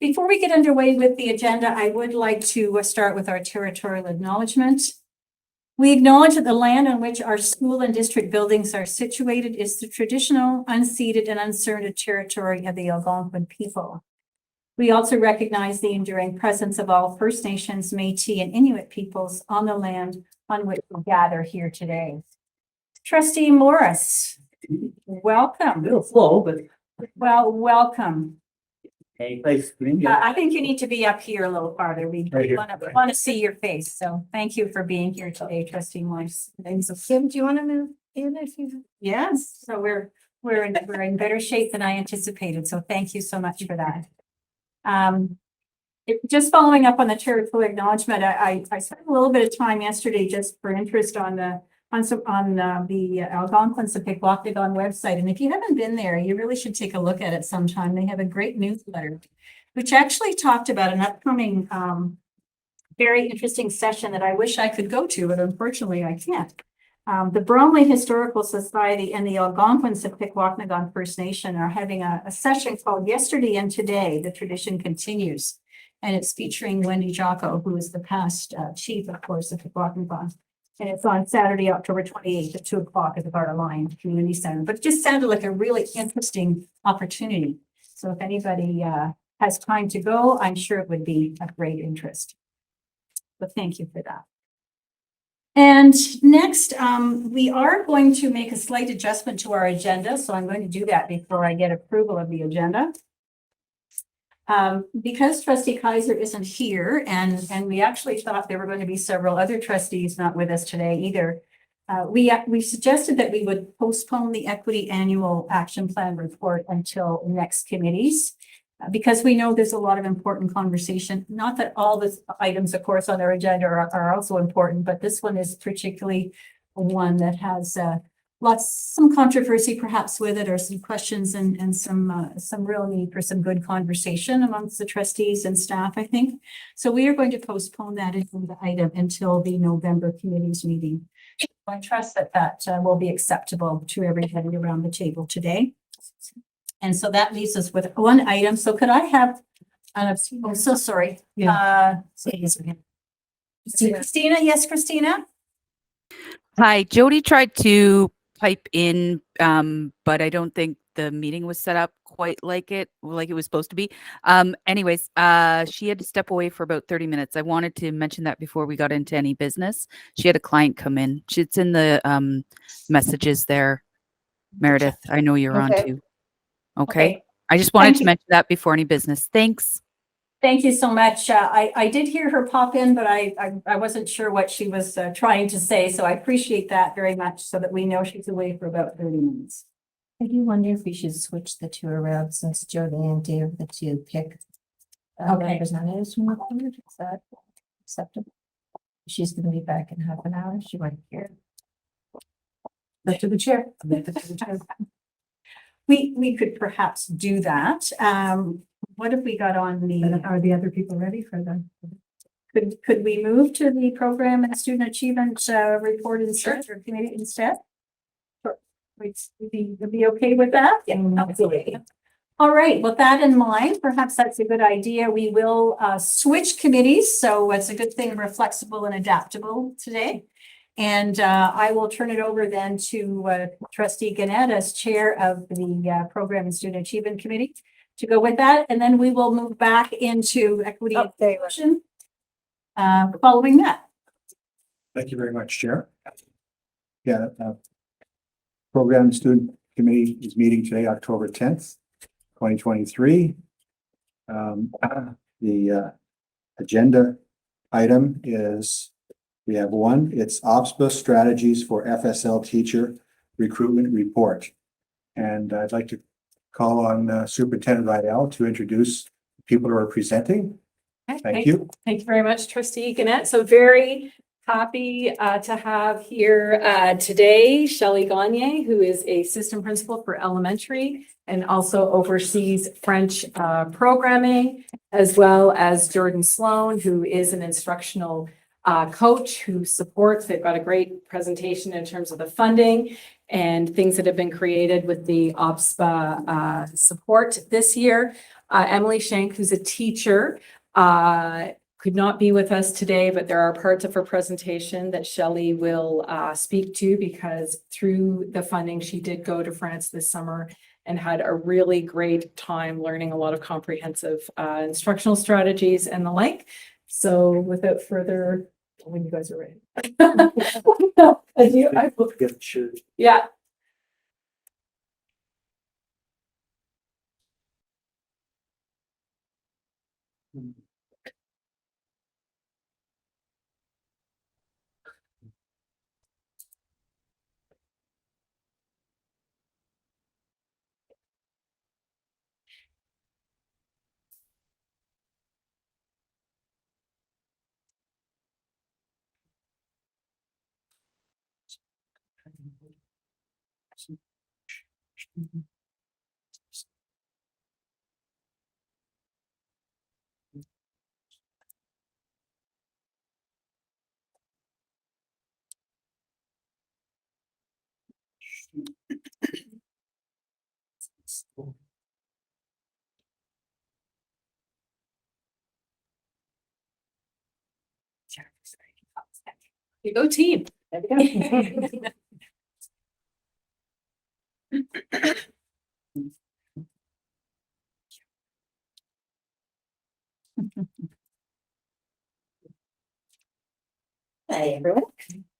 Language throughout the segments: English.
Before we get underway with the agenda, I would like to start with our territorial acknowledgement. We acknowledge that the land on which our school and district buildings are situated is the traditional, unceded, and unsurrendered territory of the Algonquin people. We also recognize the enduring presence of all First Nations, Métis, and Inuit peoples on the land on which we gather here today. Trustee Morris, welcome. A little slow, but Well, welcome. hey, place. I think you need to be up here a little farther. We Right here. want to see your face. So thank you for being here today, Trustee Morris. Kim, do you want to move in if you? Yes, so we're in better shape than I anticipated. So thank you so much for that. Just following up on the territorial acknowledgement, I spent a little bit of time yesterday just for interest on the Algonquin-Wahtegon website. And if you haven't been there, you really should take a look at it sometime. They have a great newsletter, which actually talked about an upcoming very interesting session that I wish I could go to, but unfortunately I can't. The Bromley Historical Society and the Algonquin-Wahtegon First Nation are having a session called Yesterday and Today, The Tradition Continues. And it's featuring Wendy Jocko, who is the past chief, of course, of Wahtegon. And it's on Saturday, October 28th at 2:00 at the Garter Line Community Center. But it just sounded like a really interesting opportunity. So if anybody has time to go, I'm sure it would be of great interest. But thank you for that. And next, we are going to make a slight adjustment to our agenda. So I'm going to do that before I get approval of the agenda. Because Trustee Kaiser isn't here, and we actually thought there were going to be several other trustees not with us today either. We suggested that we would postpone the Equity Annual Action Plan report until next committees, because we know there's a lot of important conversation. Not that all the items, of course, on our agenda are also important, but this one is particularly one that has some controversy perhaps with it, or some questions and some real need for some good conversation amongst the trustees and staff, I think. So we are going to postpone that item until the November committees meeting. I trust that will be acceptable to everybody around the table today. And so that leaves us with one item. So could I have, I'm so sorry. Christina, yes, Christina? Hi, Jody tried to pipe in, but I don't think the meeting was set up quite like it was supposed to be. Anyways, she had to step away for about 30 minutes. I wanted to mention that before we got into any business. She had a client come in. It's in the messages there. Meredith, I know you're on too. Okay. I just wanted to mention that before any business. Thanks. Thank you so much. I did hear her pop in, but I wasn't sure what she was trying to say. So I appreciate that very much, so that we know she's away for about 30 minutes. I do wonder if we should switch the two around, since Jody and Dave, the two pick representatives from the board. Is that acceptable? She's going to be back in half an hour. She went here. Back to the chair. We could perhaps do that. What have we got on the? Are the other people ready for them? Could we move to the program and student achievement report instead, or committee instead? Sure. Would be okay with that? Yeah, absolutely. All right. With that in mind, perhaps that's a good idea. We will switch committees, so it's a good thing we're flexible and adaptable today. And I will turn it over then to Trustee Gannett as chair of the Program and Student Achievement Committee to go with that. And then we will move back into equity evaluation following that. Thank you very much, Chair. Yeah, Program and Student Committee is meeting today, October 10th, 2023. The agenda item is, we have one, it's OPSPA strategies for FSL teacher recruitment report. And I'd like to call on Superintendent Vidal to introduce the people who are presenting. Thank you. Thank you very much, Trustee Gannett. So very happy to have here today Shelley Gagne, who is a system principal for elementary and also oversees French programming, as well as Jordan Sloan, who is an instructional coach who supports. They've got a great presentation in terms of the funding and things that have been created with the OPSPA support this year. Emily Shank, who's a teacher, could not be with us today, but there are parts of her presentation that Shelley will speak to, because through the funding, she did go to France this summer and had a really great time learning a lot of comprehensive instructional strategies and the like. So without further, when you guys are ready. I will- Get the shirt. yeah. You go team. There we go. Hi, everyone.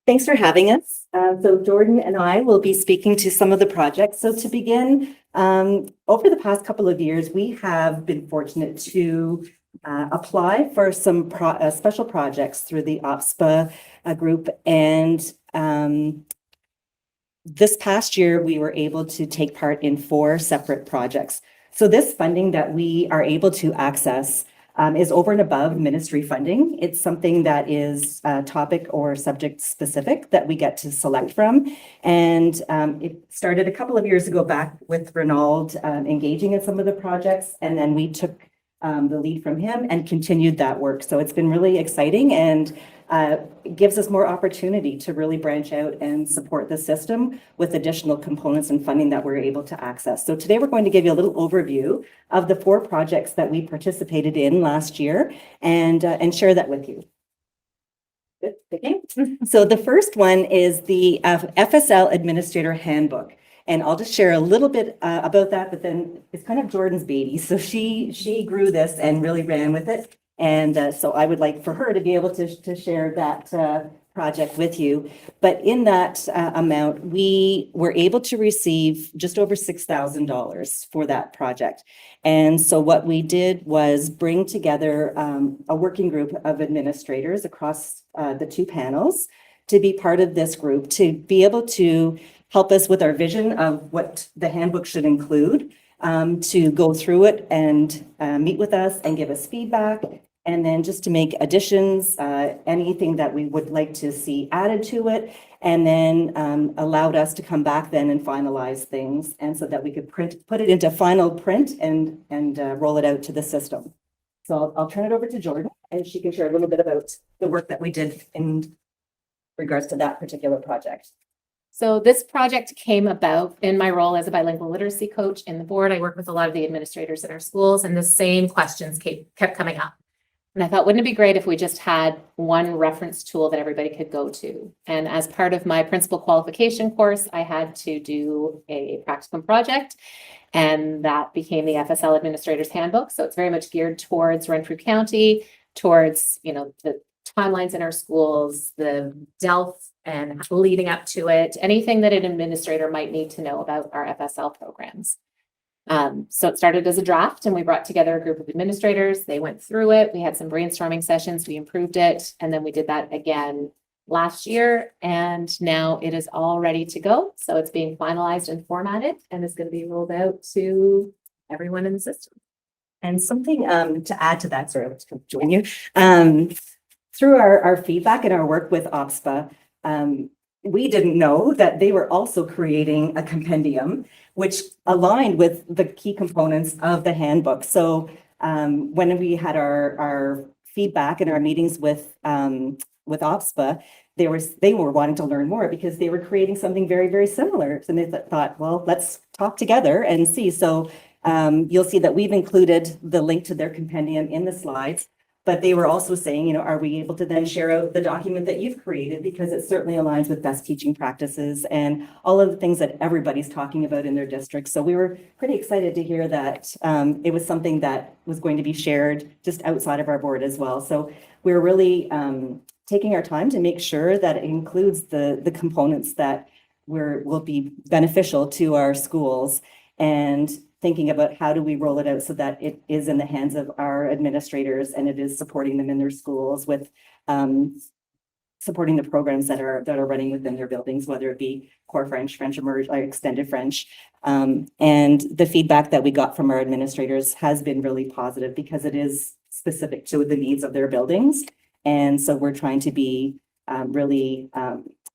Thanks for having us. So Jordan and I will be speaking to some of the projects. So to begin, over the past couple of years, we have been fortunate to apply for some special projects through the OPSPA group. And this past year, we were able to take part in 4 separate projects. So this funding that we are able to access is over and above ministry funding. It's something that is topic or subject specific that we get to select from. And it started a couple of years ago back with Renaud engaging in some of the projects. And then we took the lead from him and continued that work. So it's been really exciting, and it gives us more opportunity to really branch out and support the system with additional components and funding that we're able to access. So today we're going to give you a little overview of the 4 projects that we participated in last year and share that with you. Good, okay. So the first one is the FSL Administrator Handbook. And I'll just share a little bit about that, but then it's kind of Jordan's baby. So she grew this and really ran with it. And so I would like for her to be able to share that project with you. But in that amount, we were able to receive just over $6,000 for that project. And so what we did was bring together a working group of administrators across the 2 panels to be part of this group, to be able to help us with our vision of what the handbook should include, to go through it and meet with us and give us feedback, and then just to make additions, anything that we would like to see added to it, and then allowed us to come back then and finalize things, and so that we could put it into final print and roll it out to the system. So I'll turn it over to Jordan, and she can share a little bit about the work that we did in regards to that particular project. So this project came about in my role as a bilingual literacy coach in the board. I work with a lot of the administrators in our schools, and the same questions kept coming up. And I thought, wouldn't it be great if we just had one reference tool that everybody could go to? And as part of my principal qualification course, I had to do a practicum project, and that became the FSL Administrator's Handbook. So it's very much geared towards Renfrew County, towards, the timelines in our schools, the DELF and leading up to it, anything that an administrator might need to know about our FSL programs. So it started as a draft, and we brought together a group of administrators. They went through it. We had some brainstorming sessions. We improved it. And then we did that again last year. And now it is all ready to go. So it's being finalized and formatted, and it's going to be rolled out to everyone in the system. And something to add to that, sorry, let's join you. Through our feedback and our work with OPSPA, we didn't know that they were also creating a compendium which aligned with the key components of the handbook. So when we had our feedback and our meetings with OPSPA, they were wanting to learn more because they were creating something very, very similar. So they thought, well, let's talk together and see. So You'll see that we've included the link to their compendium in the slides, but they were also saying, you know, are we able to then share out the document that you've created? Because it certainly aligns with best teaching practices and all of the things that everybody's talking about in their district. So we were pretty excited to hear that it was something that was going to be shared just outside of our board as well. So we're really taking our time to make sure that it includes the components that will be beneficial to our schools, and thinking about how do we roll it out so that it is in the hands of our administrators and it is supporting them in their schools with supporting the programs that are running within their buildings, whether it be core French, French immersion, or extended French. And the feedback that we got from our administrators has been really positive because it is specific to the needs of their buildings. And so we're trying to be really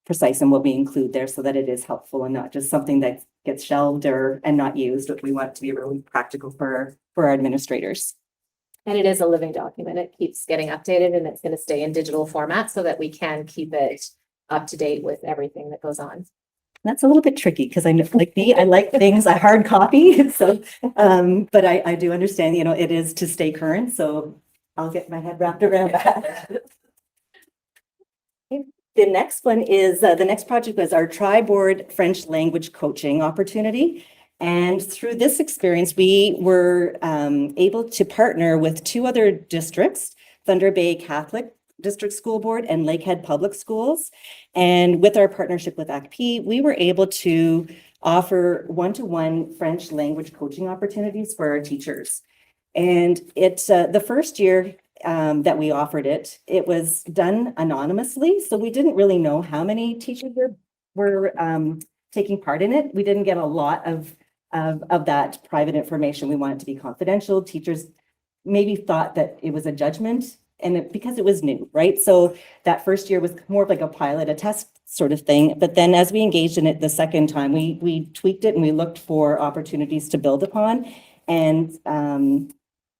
precise in what we include there so that it is helpful and not just something that gets shelved and not used, but we want it to be really practical for our administrators. And it is a living document. It keeps getting updated and it's going to stay in digital format so that we can keep it up to date with everything that goes on. That's a little bit tricky because I know, like me, I like things a hard copy. So, but I do understand, you know, it is to stay current. So I'll get my head wrapped around that. The next one is, the next project was our Tri-Board French language coaching opportunity. And through this experience, we were able to partner with two other districts, Thunder Bay Catholic District School Board and Lakehead Public Schools. And with our partnership with ACP, we were able to offer one-to-one French language coaching opportunities for our teachers. And it's the first year that we offered it, it was done anonymously. So we didn't really know how many teachers were taking part in it. We didn't get a lot of that private information. We wanted it to be confidential. Teachers maybe thought that it was a judgment because it was new, right? So that first year was more of like a pilot, a test sort of thing. But then as we engaged in it the second time, we tweaked it and we looked for opportunities to build upon. And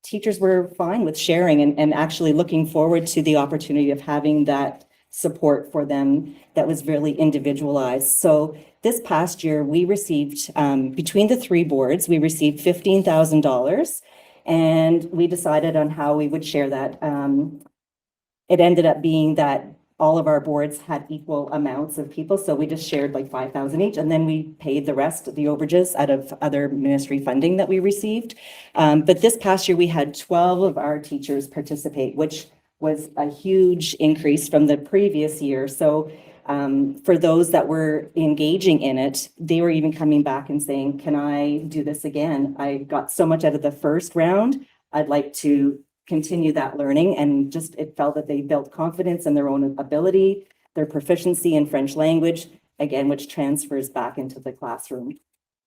teachers were fine with sharing and actually looking forward to the opportunity of having that support for them that was really individualized. So this past year, we received, between the three boards, we received $15,000, and we decided on how we would share that. It ended up being that all of our boards had equal amounts of people, so we just shared like 5,000 each, and then we paid the rest of the overages out of other ministry funding that we received. But this past year, we had 12 of our teachers participate, which was a huge increase from the previous year. So for those that were engaging in it, they were even coming back and saying, can I do this again? I got so much out of the first round. I'd like to continue that learning, and just it felt that they built confidence in their own ability, their proficiency in French language, again, which transfers back into the classroom.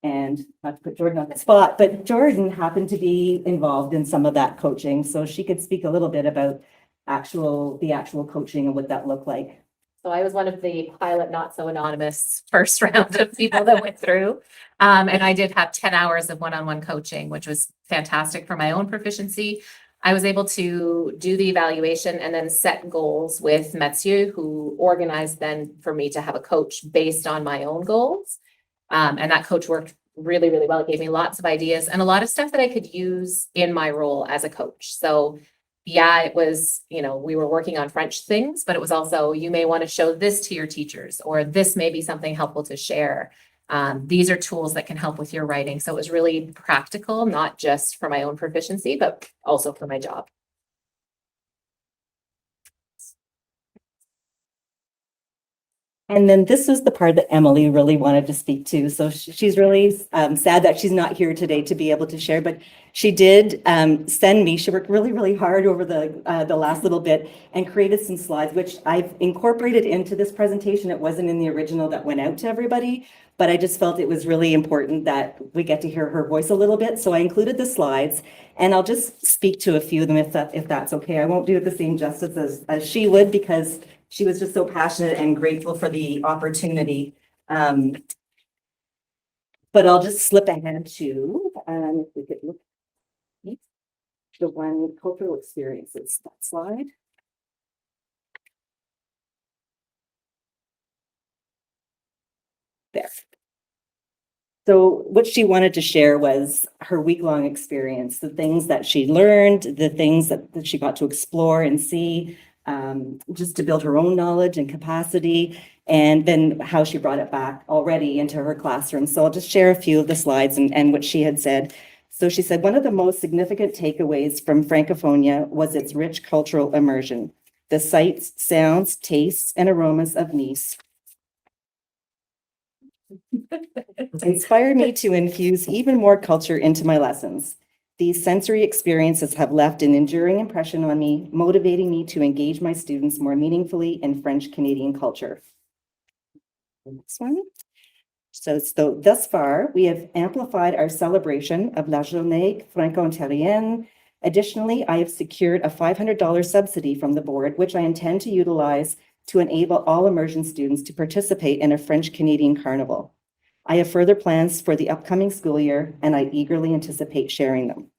And not to put Jordan on the spot, but Jordan happened to be involved in some of that coaching, so she could speak a little bit about the actual coaching and what that looked like. So I was one of the pilot, not so anonymous first round of people that went through. And I did have 10 hours of one-on-one coaching, which was fantastic for my own proficiency. I was able to do the evaluation and then set goals with Mathieu, who organized then for me to have a coach based on my own goals. And that coach worked really, really well. It gave me lots of ideas and a lot of stuff that I could use in my role as a coach. So yeah, it was, we were working on French things, but it was also, you may want to show this to your teachers, or this may be something helpful to share. These are tools that can help with your writing. So it was really practical, not just for my own proficiency, but also for my job. And then this is the part that Emily really wanted to speak to. So she's really sad that she's not here today to be able to share, but she did send me, she worked really, really hard over the last little bit and created some slides, which I've incorporated into this presentation. It wasn't in the original that went out to everybody, but I just felt it was really important that we get to hear her voice a little bit. So I included the slides, and I'll just speak to a few of them if that's okay. I won't do it the same justice as she would, because she was just so passionate and grateful for the opportunity. But I'll just slip ahead to, if we could look at the one cultural experiences, that slide. There. So what she wanted to share was her week-long experience, the things that she learned, the things that she got to explore and see, just to build her own knowledge and capacity, and then how she brought it back already into her classroom. So I'll just share a few of the slides and what she had said. So she said, one of the most significant takeaways from Francophonia was its rich cultural immersion. The sights, sounds, tastes, and aromas of Nice inspired me to infuse even more culture into my lessons. These sensory experiences have left an enduring impression on me, motivating me to engage my students more meaningfully in French-Canadian culture. Next one. So thus far, we have amplified our celebration of La Journée Franco-Ontarienne. Additionally, I have secured a $500 subsidy from the board, which I intend to utilize to enable all immersion students to participate in a French-Canadian carnival. I have further plans for the upcoming school year, and I eagerly anticipate sharing them.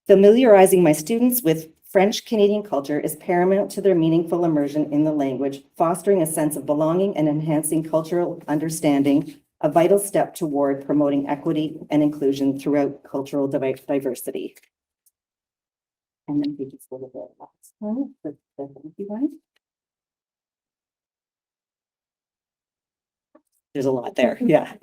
Familiarizing my students with French-Canadian culture is paramount to their meaningful immersion in the language, fostering a sense of belonging and enhancing cultural understanding, a vital step toward promoting equity and inclusion throughout cultural diversity. And then we just go to the last one, the thank you one. There's a lot there, yeah.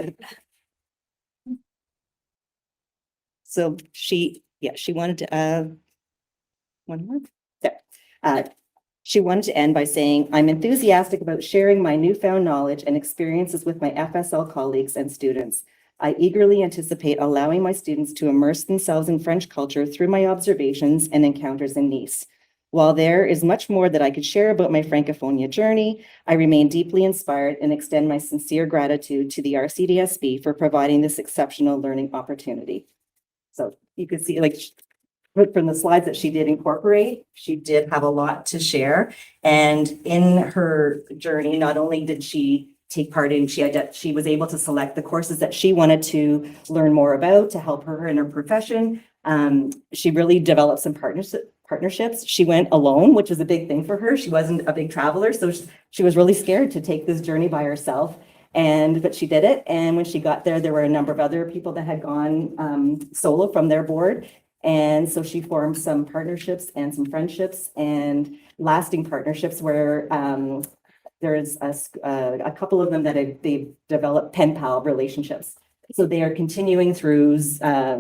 So she wanted to, one more, there. She wanted to end by saying, I'm enthusiastic about sharing my newfound knowledge and experiences with my FSL colleagues and students. I eagerly anticipate allowing my students to immerse themselves in French culture through my observations and encounters in Nice. While there is much more that I could share about my Francophonia journey, I remain deeply inspired and extend my sincere gratitude to the RCDSB for providing this exceptional learning opportunity. So you could see, like, from the slides that she did incorporate, she did have a lot to share. And in her journey, not only did she take part in, she was able to select the courses that she wanted to learn more about to help her in her profession. She really developed some partnerships. She went alone, which was a big thing for her. She wasn't a big traveler, so she was really scared to take this journey by herself. But she did it. And when she got there, there were a number of other people that had gone solo from their board. And so she formed some partnerships and some friendships and lasting partnerships where there's a couple of them that they've developed pen pal relationships. So they are continuing through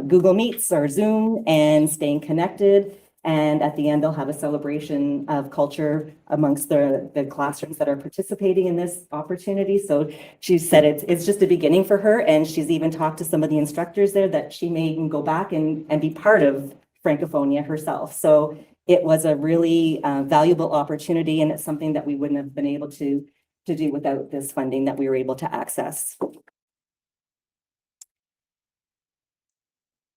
Google Meets or Zoom and staying connected. And at the end, they'll have a celebration of culture amongst the classrooms that are participating in this opportunity. So she said it's just a beginning for her. And she's even talked to some of the instructors there that she may even go back and be part of Francophonia herself. So it was a really valuable opportunity, and it's something that we wouldn't have been able to do without this funding that we were able to access.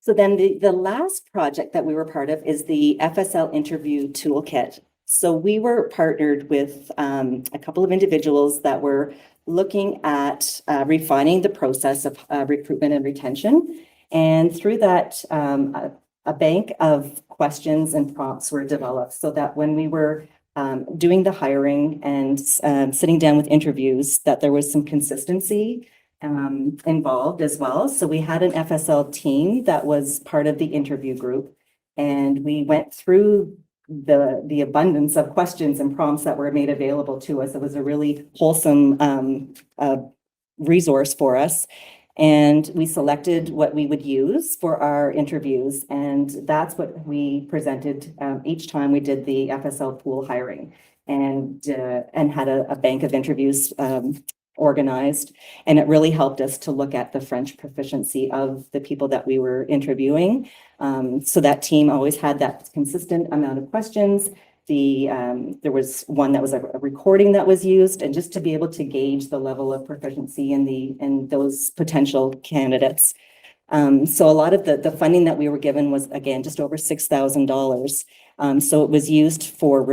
So then the last project that we were part of is the FSL Interview Toolkit. So we were partnered with a couple of individuals that were looking at refining the process of recruitment and retention. And through that, a bank of questions and prompts were developed so that when we were doing the hiring and sitting down with interviews, that there was some consistency involved as well. So we had an FSL team that was part of the interview group, and we went through the abundance of questions and prompts that were made available to us. It was a really wholesome resource for us. And we selected what we would use for our interviews. And that's what we presented each time we did the FSL pool hiring, and had a bank of interviews organized. And it really helped us to look at the French proficiency of the people that we were interviewing. So that team always had that consistent amount of questions. There was one that was a recording that was used, and just to be able to gauge the level of proficiency in those potential candidates. So a lot of the funding that we were given was, again, just over $6,000. So it was used for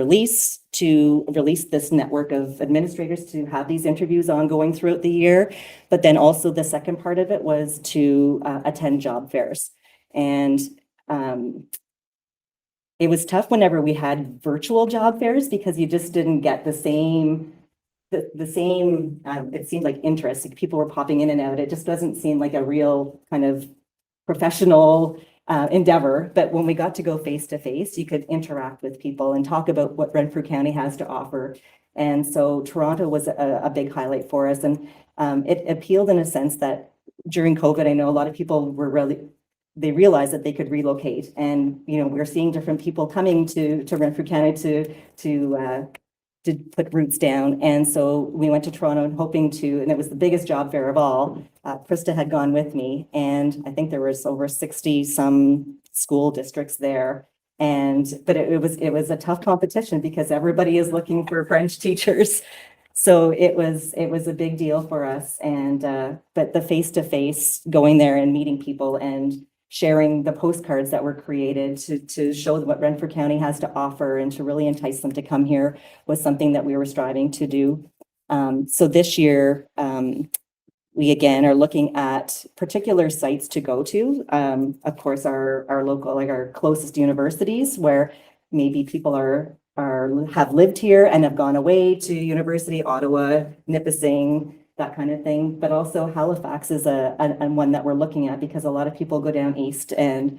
to release this network of administrators to have these interviews ongoing throughout the year. But then also the second part of it was to attend job fairs. And it was tough whenever we had virtual job fairs, because you just didn't get the same the same, it seemed like interest, like people were popping in and out. It just doesn't seem like a real kind of professional endeavor. But when we got to go face to face, you could interact with people and talk about what Renfrew County has to offer. And so Toronto was a big highlight for us. And it appealed in a sense that during COVID, I know a lot of people were they realized that they could relocate. And, you know, we're seeing different people coming to Renfrew County to put roots down. And so we went to Toronto and hoping to, and it was the biggest job fair of all. Krista had gone with me, and I think there was over 60 some school districts there. But it was a tough competition because everybody is looking for French teachers. So it was a big deal for us. And but the face-to-face going there and meeting people and sharing the postcards that were created to show what Renfrew County has to offer and to really entice them to come here was something that we were striving to do. So this year, we again are looking at particular sites to go to. Of course, our local, like our closest universities where maybe people have lived here and have gone away to university, Ottawa, Nipissing, that kind of thing. But also Halifax is a one that we're looking at because a lot of people go down east, and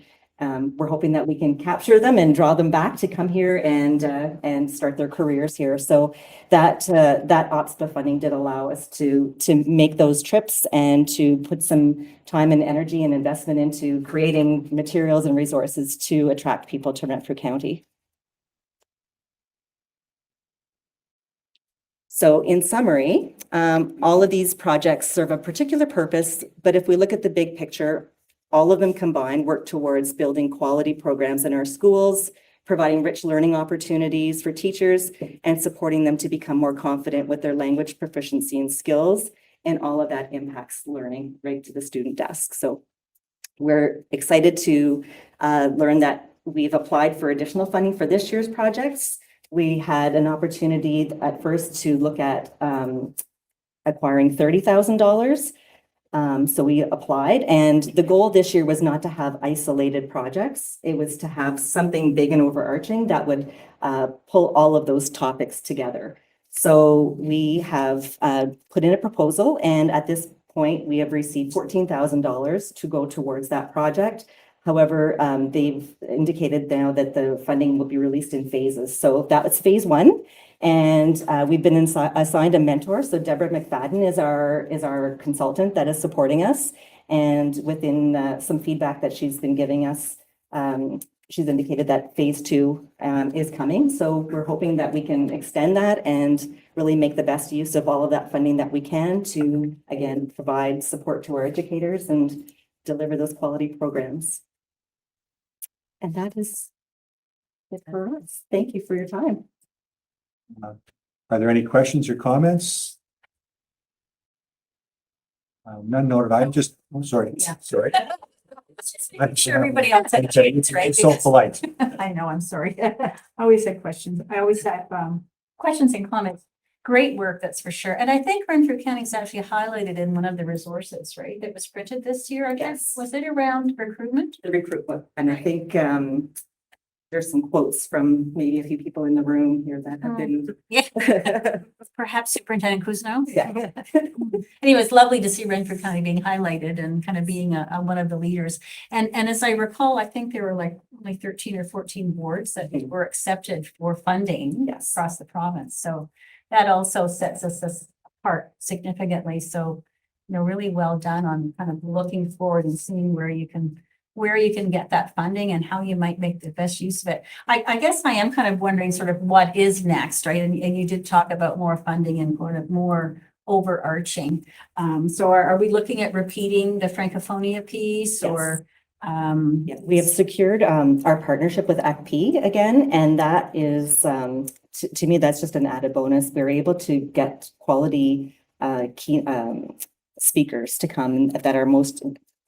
we're hoping that we can capture them and draw them back to come here and start their careers here. So that OPSPA funding did allow us to make those trips and to put some time and energy and investment into creating materials and resources to attract people to Renfrew County. So in summary, all of these projects serve a particular purpose, but if we look at the big picture, all of them combined work towards building quality programs in our schools, providing rich learning opportunities for teachers, and supporting them to become more confident with their language proficiency and skills. And all of that impacts learning right to the student desk. So we're excited to learn that we've applied for additional funding for this year's projects. We had an opportunity at first to look at acquiring $30,000. So we applied, and the goal this year was not to have isolated projects. It was to have something big and overarching that would pull all of those topics together. So we have put in a proposal, and at this point, we have received $14,000 to go towards that project. However, they've indicated now that the funding will be released in phases. So that was phase one. And we've been assigned a mentor. So Deborah McFadden is our consultant that is supporting us. And within some feedback that she's been giving us, she's indicated that phase two is coming. So we're hoping that we can extend that and really make the best use of all of that funding that we can to, again, provide support to our educators and deliver those quality programs. And that is it for us. Thank you for your time. Are there any questions or comments? None noted. I'm sorry. Yeah. Sorry. I'm sure everybody else had changes, right? It's so polite. I know, I'm sorry. I always have questions. I always have questions and comments. Great work, that's for sure. And I think Renfrew County is actually highlighted in one of the resources, right? That was printed this year, I guess. Yes. Was it around recruitment? The recruitment. And I think there's some quotes from maybe a few people in the room here that have been. Yeah. Perhaps Superintendent Kuzno? Yeah. Anyway, it's lovely to see Renfrew County being highlighted and kind of being one of the leaders. And as I recall, I think there were like only 13 or 14 boards that were accepted for funding Yes. across the province. So that also sets us apart significantly. So, really well done on kind of looking forward and seeing where you can get that funding and how you might make the best use of it. I guess I am kind of wondering sort of what is next, right? And you did talk about more funding and kind of more overarching. So are we looking at repeating the Francophonia piece Yes. or? Yeah, we have secured our partnership with ACP again, and that is, to me, that's just an added bonus. We're able to get quality key speakers to come that are most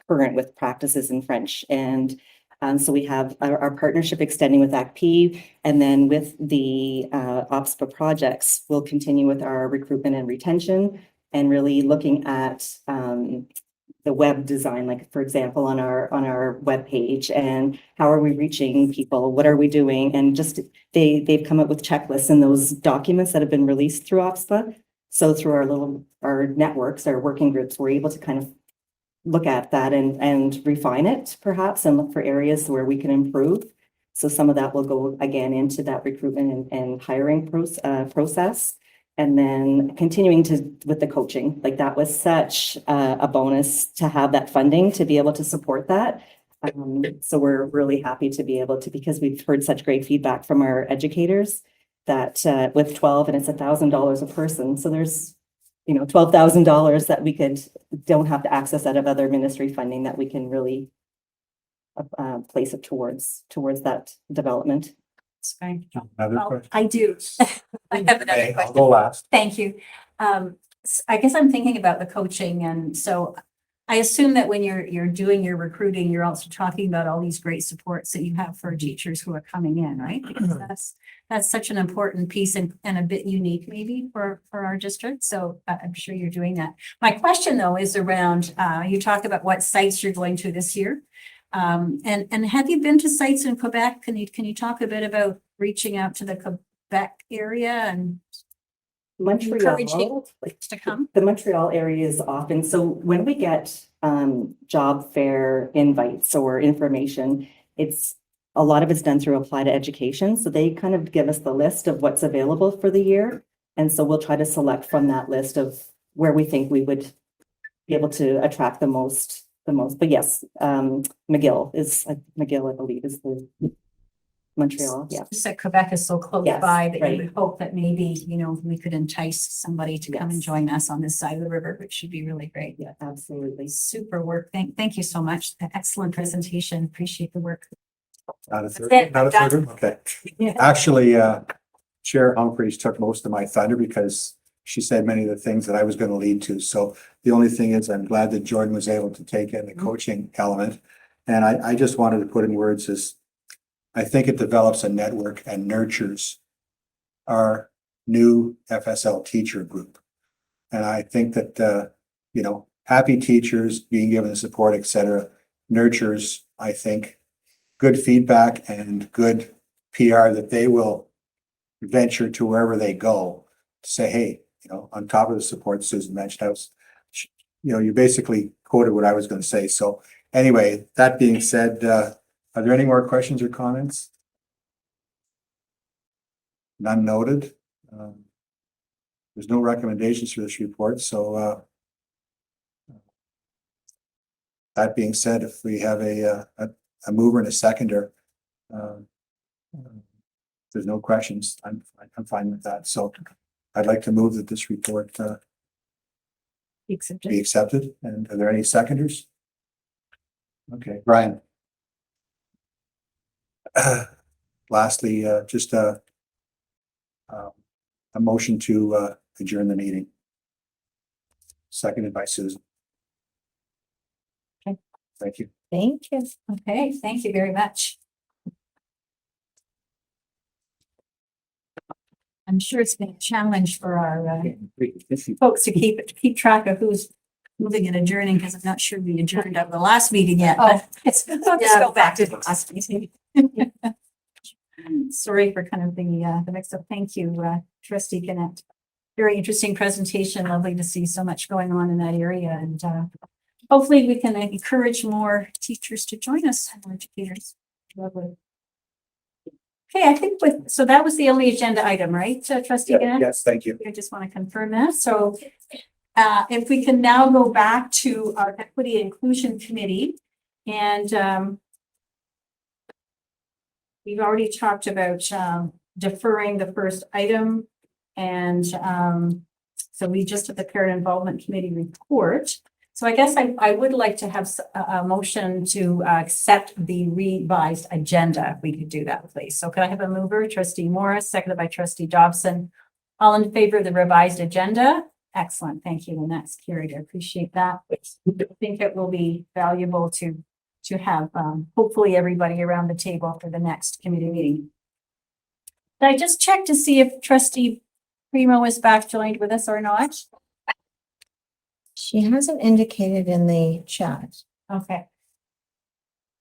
current with practices in French. And so we have our partnership extending with ACP, and then with the OPSPA projects, we'll continue with our recruitment and retention and really looking at the web design, like for example, on our web page, and how are we reaching people? What are we doing? And just they've come up with checklists in those documents that have been released through OPSPA So through our networks, our working groups, we're able to kind of look at that and refine it perhaps and look for areas where we can improve. So some of that will go again into that recruitment and hiring process. And then continuing with the coaching, like that was such a bonus to have that funding to be able to support that. So we're really happy to be able to, because we've heard such great feedback from our educators that with 12 and it's $1,000 a person. So there's, $12,000 that we don't have to access out of other ministry funding that we can really place it towards that development. It's fine. Another Well, question? I do. I have another Okay, I'll question. go last. Thank you. I guess I'm thinking about the coaching, and so I assume that when you're doing your recruiting, you're also talking about all these great supports that you have for teachers who are coming in, right? Because that's such an important piece and a bit unique maybe for our district. So I'm sure you're doing that. My question though is around, you talk about what sites you're going to this year. And have you been to sites in Quebec? Can you talk a bit about reaching out to the Quebec area and Montreal, to come? the Montreal area is often, so when we get job fair invites or information, a lot of it's done through Apply to Education. So they kind of give us the list of what's available for the year. And so we'll try to select from that list of where we think we would be able to attract the most. But yes, McGill, I believe, is the Montreal, yeah. Just that Quebec is so close Yes, by that right. you would hope that maybe, we could entice somebody to come and Yes. join us on this side of the river, which should be really great. Yeah, absolutely. Super work. Thank you so much. Excellent presentation. Appreciate the work. Not a third, it. not a Done. third, okay. Yeah. Actually, Chair Humphreys took most of my thunder because she said many of the things that I was going to lead to. So the only thing is I'm glad that Jordan was able to take in the coaching element. And I just wanted to put in words as I think it develops a network and nurtures our new FSL teacher group. And I think that, happy teachers being given the support, et cetera, nurtures, I think, good feedback and good PR that they will venture to wherever they go to say, hey, on top of the support Susan mentioned, you basically quoted what I was going to say. So anyway, that being said, are there any more questions or comments? None noted. There's no recommendations for this report. So that being said, if we have a mover and a seconder, there's no questions. I'm fine with that. So I'd like to move that this report be accepted. And are there any seconders? Okay, Brian. Lastly, just a motion to adjourn the meeting. Seconded by Susan. Okay. Thank you. Thank you. Okay, thank you very much. I'm sure it's been a challenge for our folks to keep track of who's moving and adjourning, because I'm not sure we adjourned out of the last meeting yet. Oh. Let's go back to the last meeting. Sorry for kind of the mix up. Thank you, Trustee Gannett. Very interesting presentation. Lovely to see so much going on in that area, and hopefully we can encourage more teachers to join us, more educators. Lovely. Okay, I think so that was the only agenda item, right, Trustee Gannett? Yes, thank you. I just want to confirm that. So if we can now go back to our Equity Inclusion Committee, and we've already talked about deferring the first item, and so we just have the Parent Involvement Committee report. So I guess I would like to have a motion to accept the revised agenda, if we could do that, please. So could I have a mover, Trustee Morris, seconded by Trustee Dobson? All in favor of the revised agenda? Excellent, thank you, and that's carried. I appreciate that. I think it will be valuable to have hopefully everybody around the table for the next committee meeting. Did I just check to see if Trustee Primo is back joined with us or not? She hasn't indicated in the chat. Okay.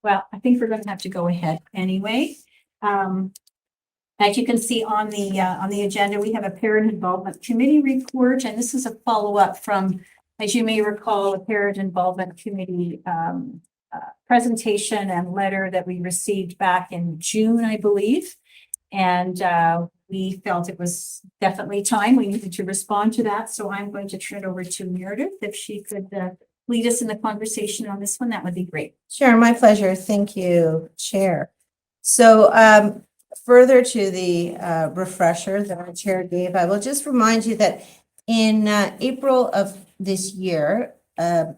Well, I think we're going to have to go ahead anyway. And As you can see on the agenda, we have a parent involvement committee report, and this is a follow-up from, as you may recall, a parent involvement committee presentation and letter that we received back in June, I believe. And we felt it was definitely time. We needed to respond to that. So I'm going to turn it over to Meredith. If she could lead us in the conversation on this one, that would be great. Sure, my pleasure. Thank you, Chair. So further to the refresher that our chair gave, I will just remind you that in April of this year, a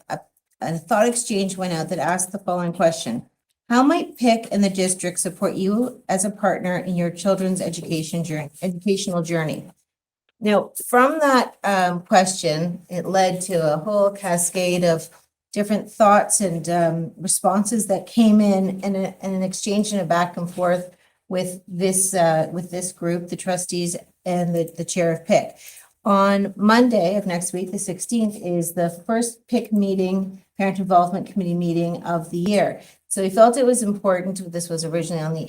thought exchange went out that asked the following question: how might PIC and the district support you as a partner in your children's educational journey? Now, from that question, it led to a whole cascade of different thoughts and responses that came in, and an exchange and a back and forth with this group, the trustees and the chair of PIC. On Monday of next week, the 16th, is the first PIC meeting, Parent Involvement Committee meeting of the year. So we felt it was important. This was originally on the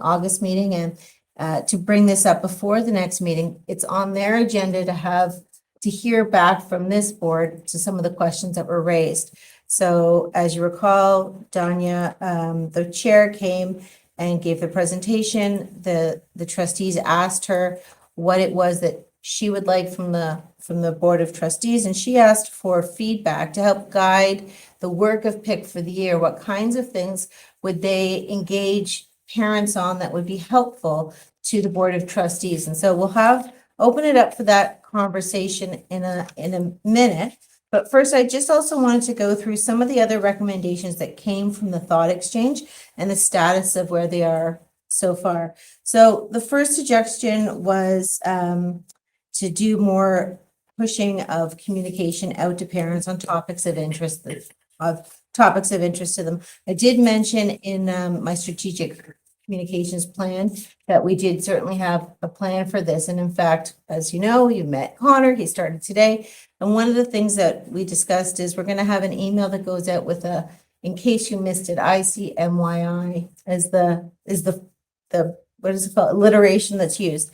August meeting, and to bring this up before the next meeting. It's on their agenda to hear back from this board to some of the questions that were raised. So as you recall, Danya, the chair, came and gave the presentation. The trustees asked her what it was that she would like from the board of trustees, and she asked for feedback to help guide the work of PIC for the year. What kinds of things would they engage parents on that would be helpful to the board of trustees? And so we'll open it up for that conversation in a minute. But first, I just also wanted to go through some of the other recommendations that came from the thought exchange and the status of where they are so far. So the first suggestion was to do more pushing of communication out to parents on topics of interest to them. I did mention in my strategic communications plan that we did certainly have a plan for this. And in fact, as you know, you met Connor, he started today. And one of the things that we discussed is we're going to have an email that goes out with in case you missed it, ICMYI as the what is it called, alliteration that's used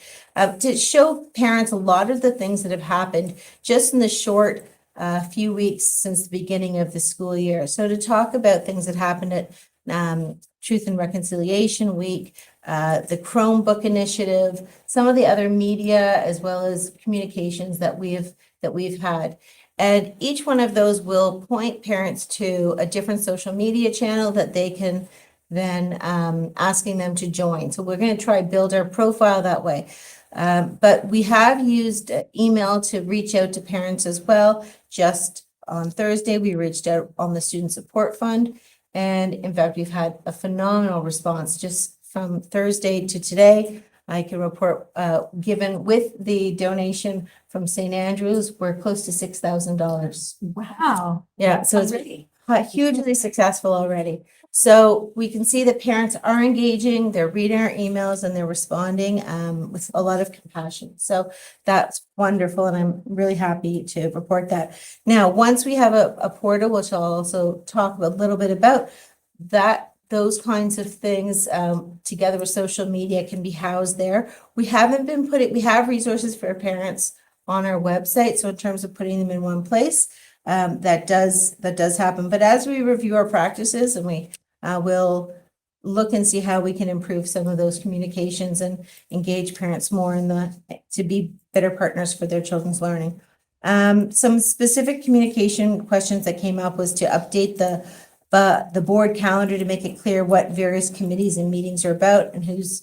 to show parents a lot of the things that have happened just in the short few weeks since the beginning of the school year. So to talk about things that happened at Truth and Reconciliation Week, the Chromebook initiative, some of the other media, as well as communications that we've had. And each one of those will point parents to a different social media channel that they can then asking them to join. So we're going to try build our profile that way. But we have used email to reach out to parents as well. Just on Thursday, we reached out on the Student Support Fund. And in fact, we've had a phenomenal response just from Thursday to today. I can report, given with the donation from St. Andrews, we're close to $6,000. Wow. Yeah, so it's Already. hugely successful already. So we can see that parents are engaging, they're reading our emails, and they're responding with a lot of compassion. So that's wonderful, and I'm really happy to report that. Now, once we have a portal, which I'll also talk a little bit about, those kinds of things together with social media can be housed there. We have resources for parents on our website. So in terms of putting them in one place, that does happen. But as we review our practices, and we will look and see how we can improve some of those communications and engage parents more to be better partners for their children's learning. Some specific communication questions that came up was to update the board calendar to make it clear what various committees and meetings are about and who's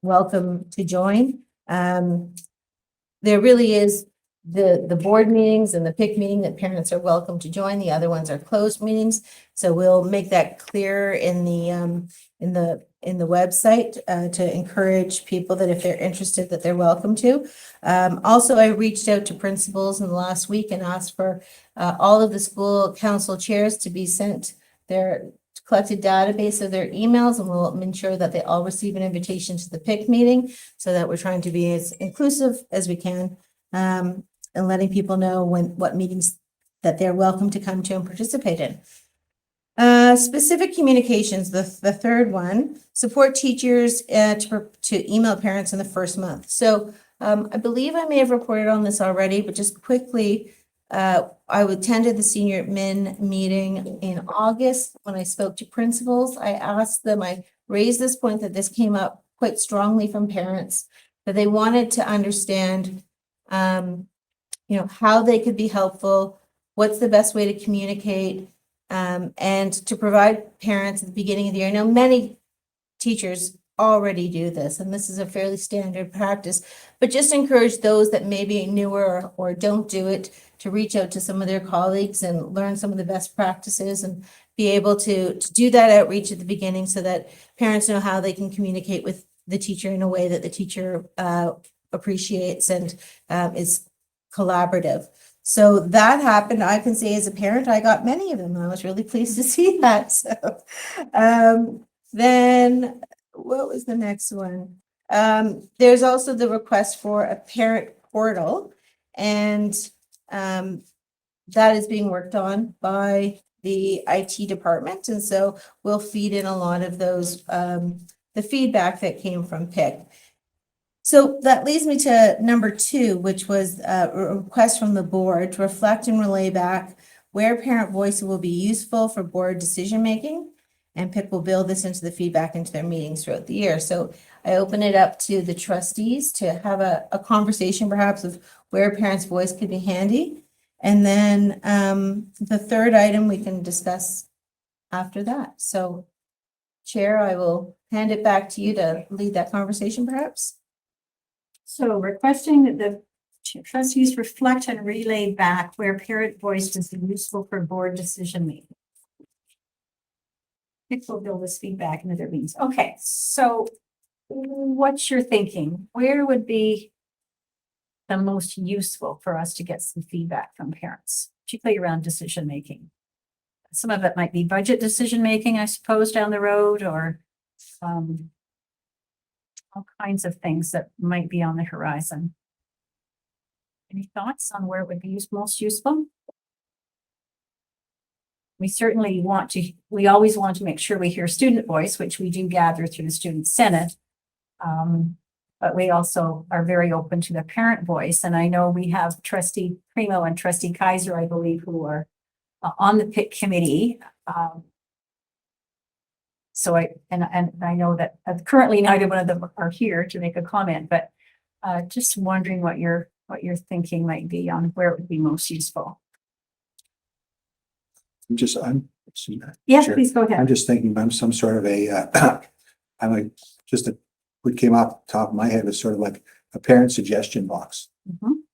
welcome to join. There really is the board meetings and the PIC meeting that parents are welcome to join. The other ones are closed meetings. So we'll make that clear in the website to encourage people that if they're interested that they're welcome to. Also, I reached out to principals in the last week and asked for all of the school council chairs to be sent their collected database of their emails, and we'll ensure that they all receive an invitation to the PIC meeting so that we're trying to be as inclusive as we can. And letting people know what meetings that they're welcome to come to and participate in. Specific communications, the third one, support teachers to email parents in the first month. So I believe I may have reported on this already, but just quickly, I attended the senior admin meeting in August. When I spoke to principals, I asked them, I raised this point that this came up quite strongly from parents, that they wanted to understand, how they could be helpful, what's the best way to communicate, and to provide parents at the beginning of the year. Now, many teachers already do this, and this is a fairly standard practice, but just encourage those that maybe newer or don't do it to reach out to some of their colleagues and learn some of the best practices and be able to do that outreach at the beginning so that parents know how they can communicate with the teacher in a way that the teacher appreciates and is collaborative. So that happened. I can say as a parent, I got many of them. And I was really pleased to see that. So then what was the next one? There's also the request for a parent portal, and that is being worked on by the IT department. And so we'll feed in a lot of those, the feedback that came from PIC. So that leads me to number 2, which was a request from the board to reflect and relay back where parent voice will be useful for board decision-making, and PIC will build this into the feedback into their meetings throughout the year. So I open it up to the trustees to have a conversation perhaps of where parents' voice could be handy. And then the third item we can discuss after that. So Chair, I will hand it back to you to lead that conversation perhaps. So requesting that the trustees reflect and relay back where parent voice is useful for board decision making. PIC will build this feedback into their meetings. Okay, so what's your thinking? Where would be the most useful for us to get some feedback from parents, particularly around decision making? Some of it might be budget decision making, I suppose, down the road, or all kinds of things that might be on the horizon. Any thoughts on where it would be most useful? We certainly we always want to make sure we hear student voice, which we do gather through the student senate. But we also are very open to the parent voice. And I know we have Trustee Primo and Trustee Kaiser, I believe, who are on the PIC committee. So I know that currently neither one of them are here to make a comment, but just wondering what your thinking might be on where it would be most useful. Yes, Sure. please go I'm ahead. just thinking I'm some sort of what came off the top of my head was sort of like a parent suggestion box Mhm.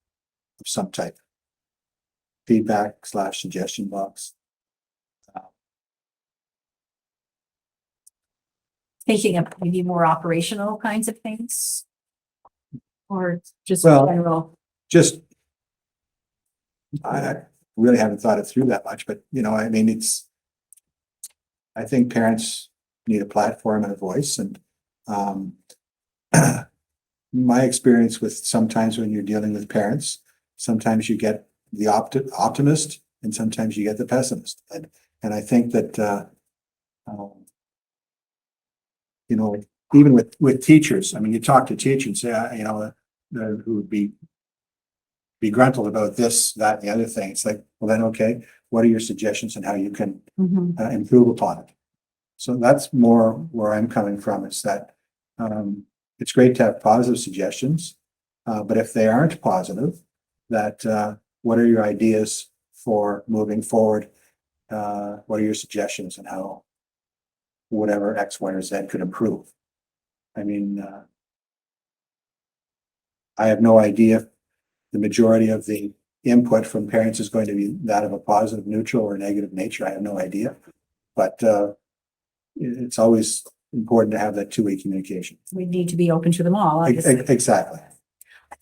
of some type. Feedback/suggestion box. Thinking of maybe more operational kinds of things, or just Well, general. I really haven't thought it through that much, but I mean, I think parents need a platform and a voice, and my experience with sometimes when you're dealing with parents, sometimes you get the optimist and sometimes you get the pessimist. And I think that, even with teachers, I mean, you talk to teachers, who would be begruntled about this, that, and the other thing. It's like, well, then, okay, what are your suggestions on how you can improve upon it? So that's more where I'm coming from, is that it's great to have positive suggestions, but if they aren't positive, that what are your ideas for moving forward? What are your suggestions on how whatever X, Y, or Z could improve? I mean, I have no idea if the majority of the input from parents is going to be that of a positive, neutral, or negative nature. I have no idea, but it's always important to have that two-way communication. We need to be open to them all, obviously. Exactly.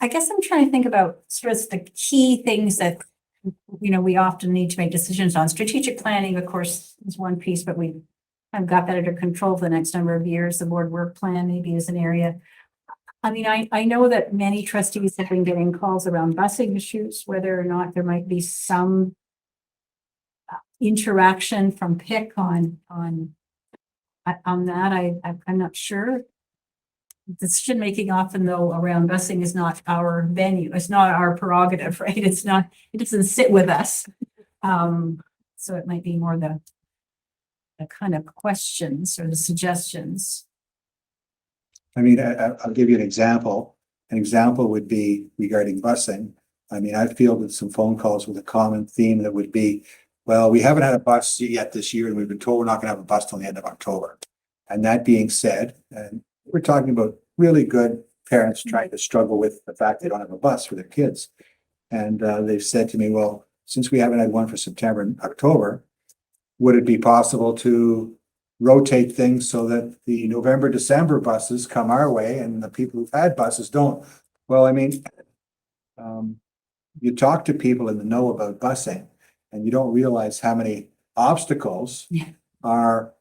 I guess I'm trying to think about sort of the key things that, we often need to make decisions on. Strategic planning, of course, is one piece, but I've got that under control for the next number of years. The board work plan maybe is an area. I mean, I know that many trustees have been getting calls around busing issues, whether or not there might be some interaction from PIC on that. I'm not sure. Decision making often though around busing is not our venue. It's not our prerogative, right? It's not, it doesn't sit with us. So it might be more the kind of questions or the suggestions. I mean, I'll give you an example. An example would be regarding busing. I mean, I've fielded some phone calls with a common theme that would be, well, we haven't had a bus yet this year, and we've been told we're not gonna have a bus till the end of October. And that being said, and we're talking about really good parents trying to struggle with the fact they don't have a bus for their kids. And they've said to me, well, since we haven't had one for September and October, would it be possible to rotate things so that the November, December buses come our way and the people who've had buses don't? Well, I mean, you talk to people in the know about busing and you don't realize how many obstacles Yeah. are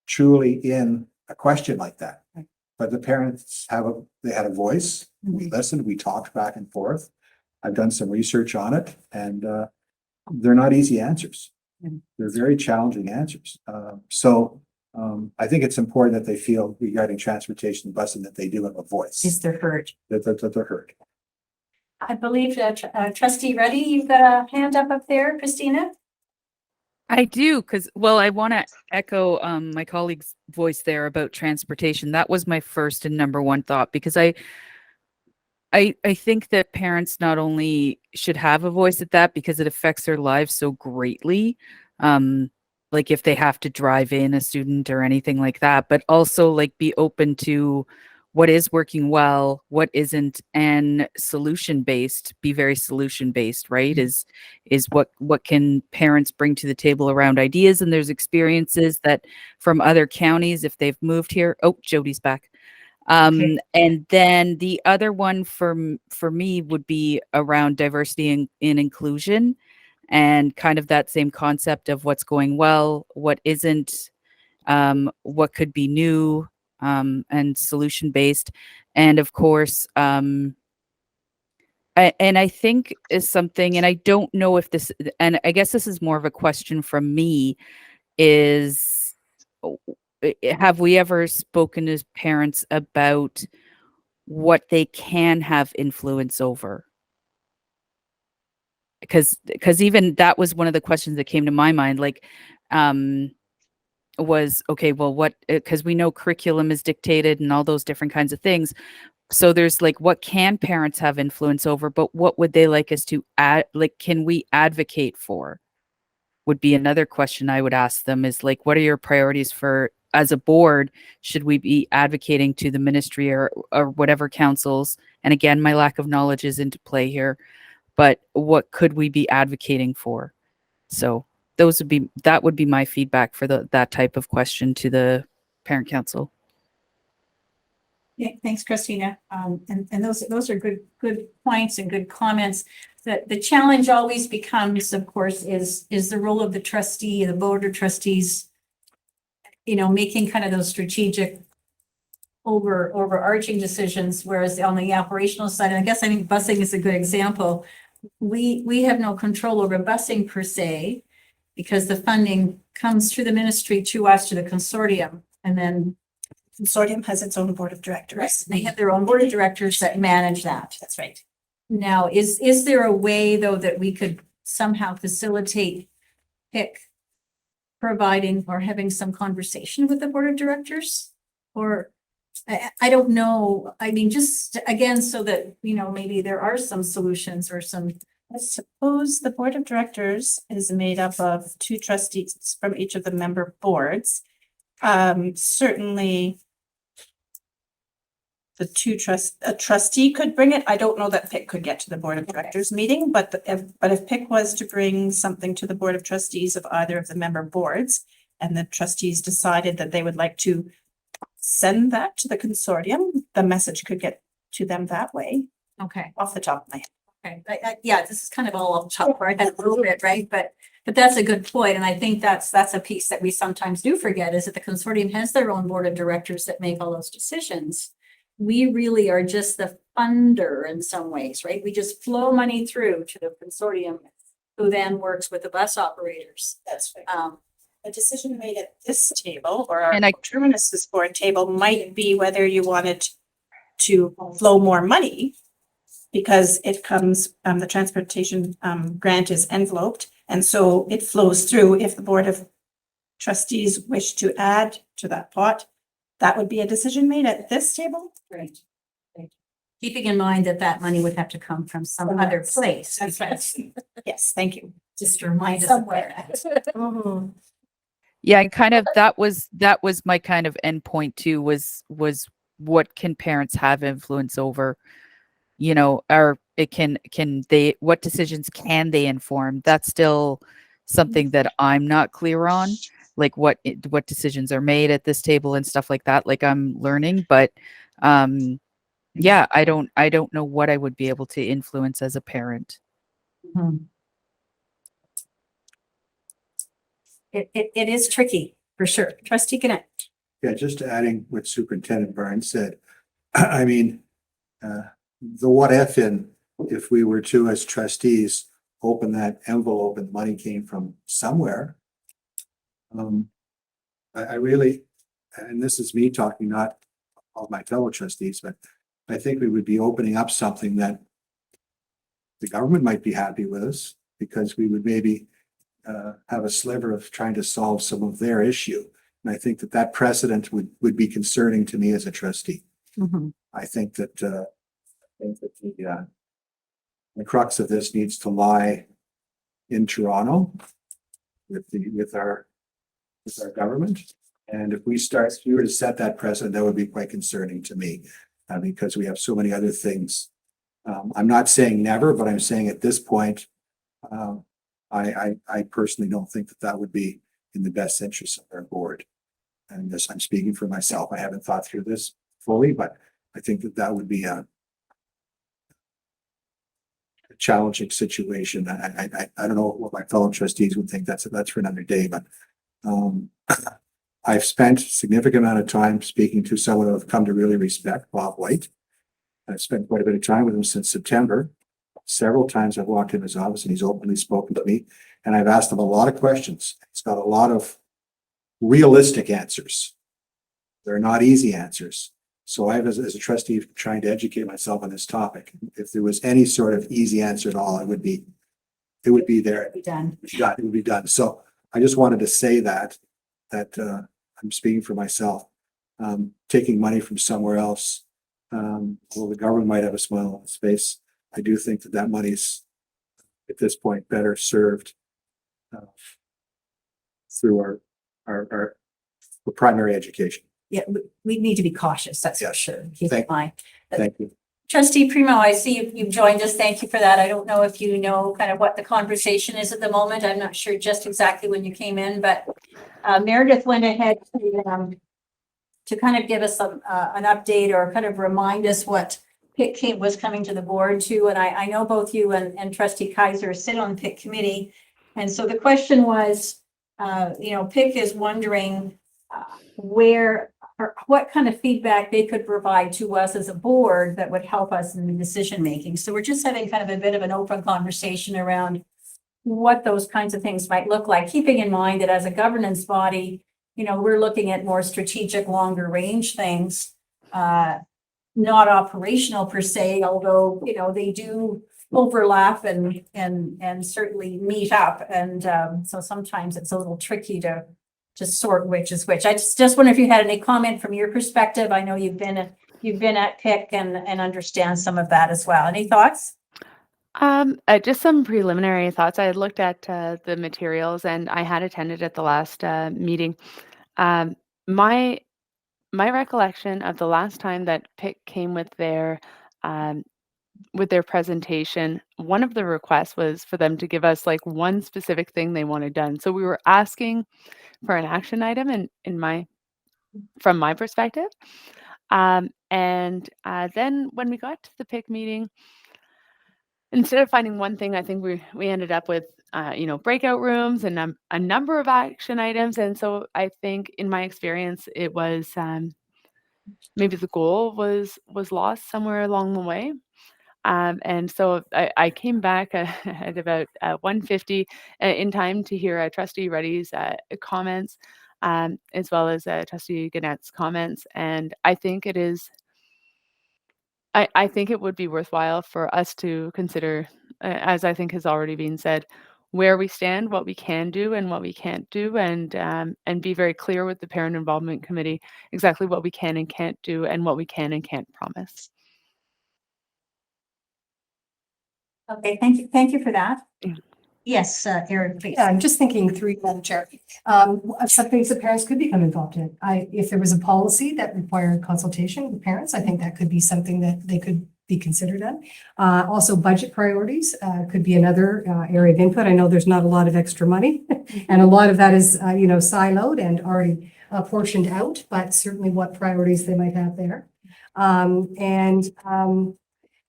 truly in a question like that. Right. But the parents they had a voice, we listened, we talked back and forth. I've done some research on it and they're not easy answers. They're very challenging answers. I think it's important that they feel regarding transportation and busing that they do have a voice, Is there heard? that they're heard. I believe that trustee Reddy, you've got a hand up there, Christina? I do, because, well, I want to echo my colleague's voice there about transportation. That was my first and number one thought, because I think that parents not only should have a voice at that because it affects their lives so greatly, like if they have to drive in a student or anything like that, but also like be open to what is working well, what isn't, and solution based, be very solution based, right? Is what can parents bring to the table around ideas, and there's experiences that from other counties if they've moved here. Oh, Jody's back. Okay. And then the other one for me would be around diversity and inclusion, and kind of that same concept of what's going well, what isn't, what could be new, and solution based. And of course, and I think is something, and I don't know if this, and I guess this is more of a question from me, is have we ever spoken as parents about what they can have influence over? Because even that was one of the questions that came to my mind, like, was, okay, well, what, because we know curriculum is dictated and all those different kinds of things. So there's like, what can parents have influence over, but what would they like us to add? Like, can we advocate for? Would be another question I would ask them, is like, what are your priorities for, as a board, should we be advocating to the ministry or whatever councils? And again, my lack of knowledge is into play here, but what could we be advocating for? So that would be my feedback for that type of question to the parent council. Yeah, thanks, Christina. And those are good points and good comments. The challenge always becomes, of course, is the role of the trustee, the board of trustees, making kind of those strategic overarching decisions, whereas on the operational side, and I think busing is a good example. We have no control over busing per se, because the funding comes through the ministry to us, to the consortium, and then Consortium has its own board of directors. they have their own board of directors that manage that. That's right. Now, is there a way though that we could somehow facilitate PIC providing or having some conversation with the board of directors? Or I don't know. I mean, just again, so that, maybe there are some solutions or some. I suppose the board of directors is made up of 2 trustees from each of the member boards. Certainly a trustee could bring it. I don't know that PIC could get to the board of directors meeting, but if PIC was to bring something to the board of trustees of either of the member boards, and the trustees decided that they would like to send that to the consortium, the message could get to them that way, Okay. off the top of my head. Okay, yeah, this is kind of all off the top, right, a little bit, right, but that's a good point, and I think that's a piece that we sometimes do forget, is that the consortium has their own board of directors that make all those decisions. We really are just the funder in some ways, right? We just flow money through to the consortium. who then works with the bus operators. That's right. Um, A decision made at this table or our And I- terminus board table might be whether you wanted to flow more money because it comes, the transportation, grant is enveloped. And so it flows through. If the Board of Trustees wish to add to that pot, that would be a decision made at this table. Right. Keeping in mind that that money would have to come from some other place. That's right. because- Yes, thank you. Just to remind us of that. Yeah, and kind of that was my kind of endpoint too, was what can parents have influence over, you know, or it can they, what decisions can they inform? That's still something that I'm not clear on, like what decisions are made at this table and stuff like that. Like I'm learning, but yeah, I don't know what I would be able to influence as a parent. Mhm. It is tricky, for sure. Trustee Connect. Yeah, just adding what Superintendent Barnes said. I mean, the what if we were to, as trustees, open that envelope and money came from somewhere. I really, and this is me talking, not all my fellow trustees, but I think we would be opening up something that the government might be happy with us because we would maybe have a sliver of trying to solve some of their issue. And I think that precedent would be concerning to me as a trustee. I think that the crux of this needs to lie in Toronto with our government. And if we were to set that precedent, that would be quite concerning to me because we have so many other things. I'm not saying never, but I'm saying at this point, I personally don't think that would be in the best interest of our board. And this, I'm speaking for myself. I haven't thought through this fully, but I think that would be a challenging situation. I don't know what my fellow trustees would think. That's for another day, but I've spent a significant amount of time speaking to someone who I've come to really respect, Bob White. I've spent quite a bit of time with him since September. Several times I've walked in his office and he's openly spoken to me, and I've asked him a lot of questions. He's got a lot of realistic answers. They're not easy answers. So I, as a trustee, trying to educate myself on this topic. If there was any sort of easy answer at all, it would be there. Be done. It would be done. So I just wanted to say that I'm speaking for myself. Taking money from somewhere else, well, the government might have a smile on its face. I do think that money's at this point better served through our primary education. Yeah, we need to be cautious, that's for Yes. sure. Keep in Thank- mind. Thank you. Trustee Primo, I see you've joined us. Thank you for that. I don't know if you know kind of what the conversation is at the moment. I'm not sure just exactly when you came in, but Meredith went ahead to kind of give us an update or kind of remind us what PIC was coming to the board to. And I know both you and Trustee Kaiser sit on PIC committee. And so the question was, PIC is wondering where or what kind of feedback they could provide to us as a board that would help us in the decision making. So we're just having kind of a bit of an open conversation around what those kinds of things might look like, keeping in mind that as a governance body, we're looking at more strategic, longer range things, not operational per se, although, they do overlap and certainly meet up. And so sometimes it's a little tricky to sort which is which. I just wonder if you had any comment from your perspective. I know you've been at PIC and understand some of that as well. Any thoughts? Just some preliminary thoughts. I had looked at the materials and I had attended at the last meeting. My recollection of the last time that PIC came with their presentation, one of the requests was for them to give us like one specific thing they wanted done. So we were asking for an action item from my perspective. And then when we got to the PIC meeting, instead of finding one thing, I think we ended up with breakout rooms and a number of action items. And so I think in my experience, it was maybe the goal was lost somewhere along the way. And so I came back at about 1:50 in time to hear Trustee Reddy's comments, as well as Trustee Gannett's comments. And I think it is, I think it would be worthwhile for us to consider, as I think has already been said, where we stand, what we can do and what we can't do, and be very clear with the Parent Involvement Committee exactly what we can and can't do and what we can and can't promise. Okay, thank you for that. Yeah. Yes, Erin, please. Yeah, I'm just thinking through Madam Chair. Some things that parents could become involved in. If there was a policy that required consultation with parents, I think that could be something that they could be considered in. Also budget priorities, could be another, area of input. I know there's not a lot of extra money and a lot of that is, siloed and already portioned out, but certainly what priorities they might have there.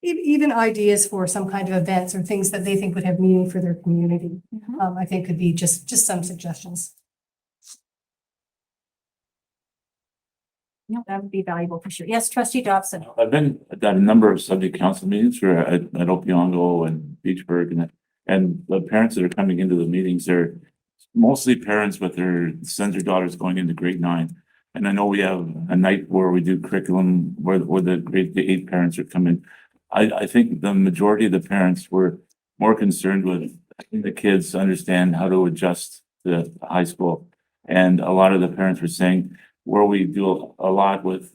Even ideas for some kind of events or things that they think would have meaning for their community. I think could be just some suggestions. No, that would be valuable for sure. Yes, Trustee Dobson. I've been at a number of subject council meetings for at Opiongo and Beachburg, and the parents that are coming into the meetings, they're mostly parents with their sons or daughters going into grade 9. And I know we have a night where we do curriculum where the grade 8 parents are coming. I think the majority of the parents were more concerned with helping the kids understand how to adjust to high school. And a lot of the parents were saying where we do a lot with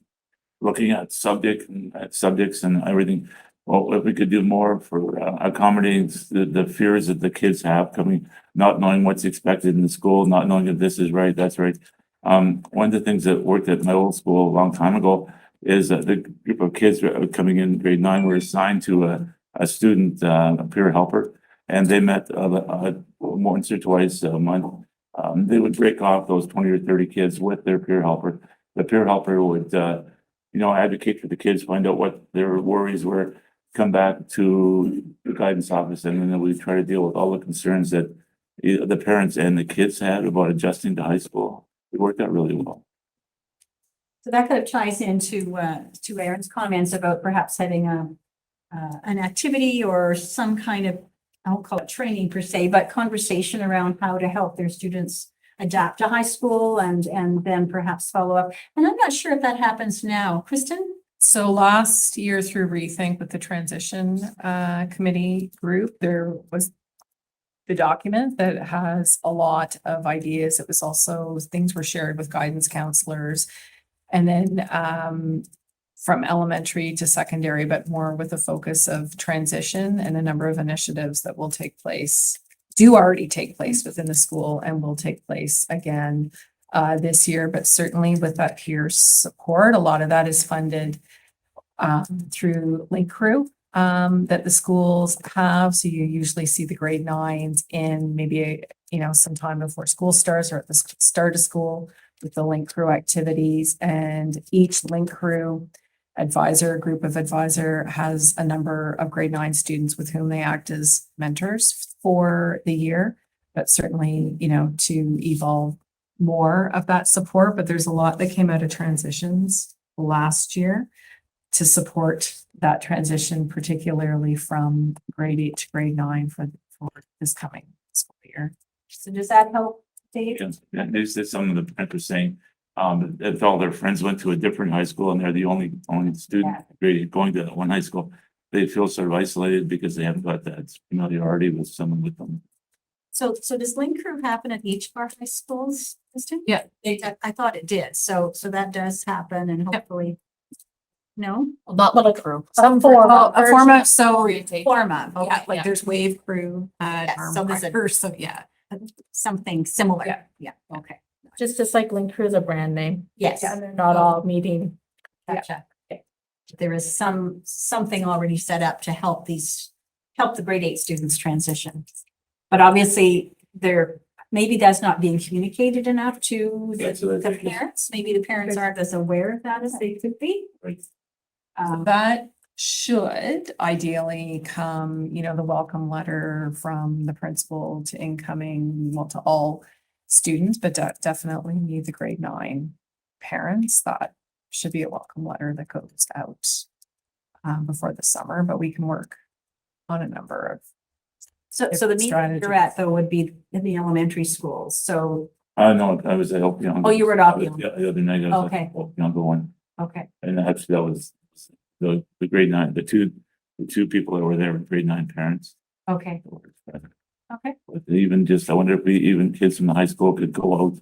looking at subjects and everything. Well, if we could do more for accommodating the fears that the kids have coming, not knowing what's expected in the school, not knowing if this is right, that's right. One of the things that worked at my old school a long time ago is that the group of kids coming in grade 9 were assigned to a student, a peer helper, and they met once or twice a month. They would break off those 20 or 30 kids with their peer helper. The peer helper would, advocate for the kids, find out what their worries were, come back to the guidance office, and then we try to deal with all the concerns that the parents and the kids had about adjusting to high school. It worked out really well. So that kind of ties into to Erin's comments about perhaps having an activity or some kind of, I won't call it training per se, but conversation around how to help their students adapt to high school and then perhaps follow up. And I'm not sure if that happens now. Kristen? So last year through Rethink with the transition committee group, there was the document that has a lot of ideas. It was also, things were shared with guidance counselors. And then from elementary to secondary, but more with a focus of transition and a number of initiatives that will take place, do already take place within the school and will take place again this year. But certainly with that peer support, a lot of that is funded through Link Crew that the schools have. So you usually see the grade 9s in maybe, sometime before school starts or at the start of school with the Link Crew activities, and each Link Crew group of advisor has a number of grade 9 students with whom they act as mentors for the year, but certainly, to evolve more of that support. But there's a lot that came out of transitions last year to support that transition, particularly from grade 8 to grade 9 for this coming school year. So does that help, Dave? Yeah, there's some of the parents were saying if all their friends went to a different high school and they're the only student going to one high school, they feel sort of isolated because they haven't got that familiarity with someone with them. So does Link Crew happen at each of our high schools, Kristen? Yeah. I thought it did. So that does happen and hopefully. No? Not little crew. Some forma, Forma, okay. Yeah, like there's Wave Crew at Yes, so there's a- First, so yeah. Something similar. Yeah. Yeah, okay. Just like Link Crew is a brand name. Yes. And they're not all meeting. Gotcha. Okay. There is something already set up to help the grade 8 students transition. But obviously maybe that's not being communicated enough to the parents. Maybe the parents aren't as aware of that as they could be. That should ideally come, the welcome letter from the principal to incoming, to all students, but definitely need the grade 9 parents. That should be a welcome letter that goes out before the summer, but we can work on a number of. So the meeting you're at though would be in the elementary schools. So, No, I was at Opion. Oh, you were at Opion. The other night, I was Okay. at Opion one, okay, and actually that was the grade 9, the two people that were there were grade 9 parents. okay, okay. But even just, I wonder if even kids from the high school could go out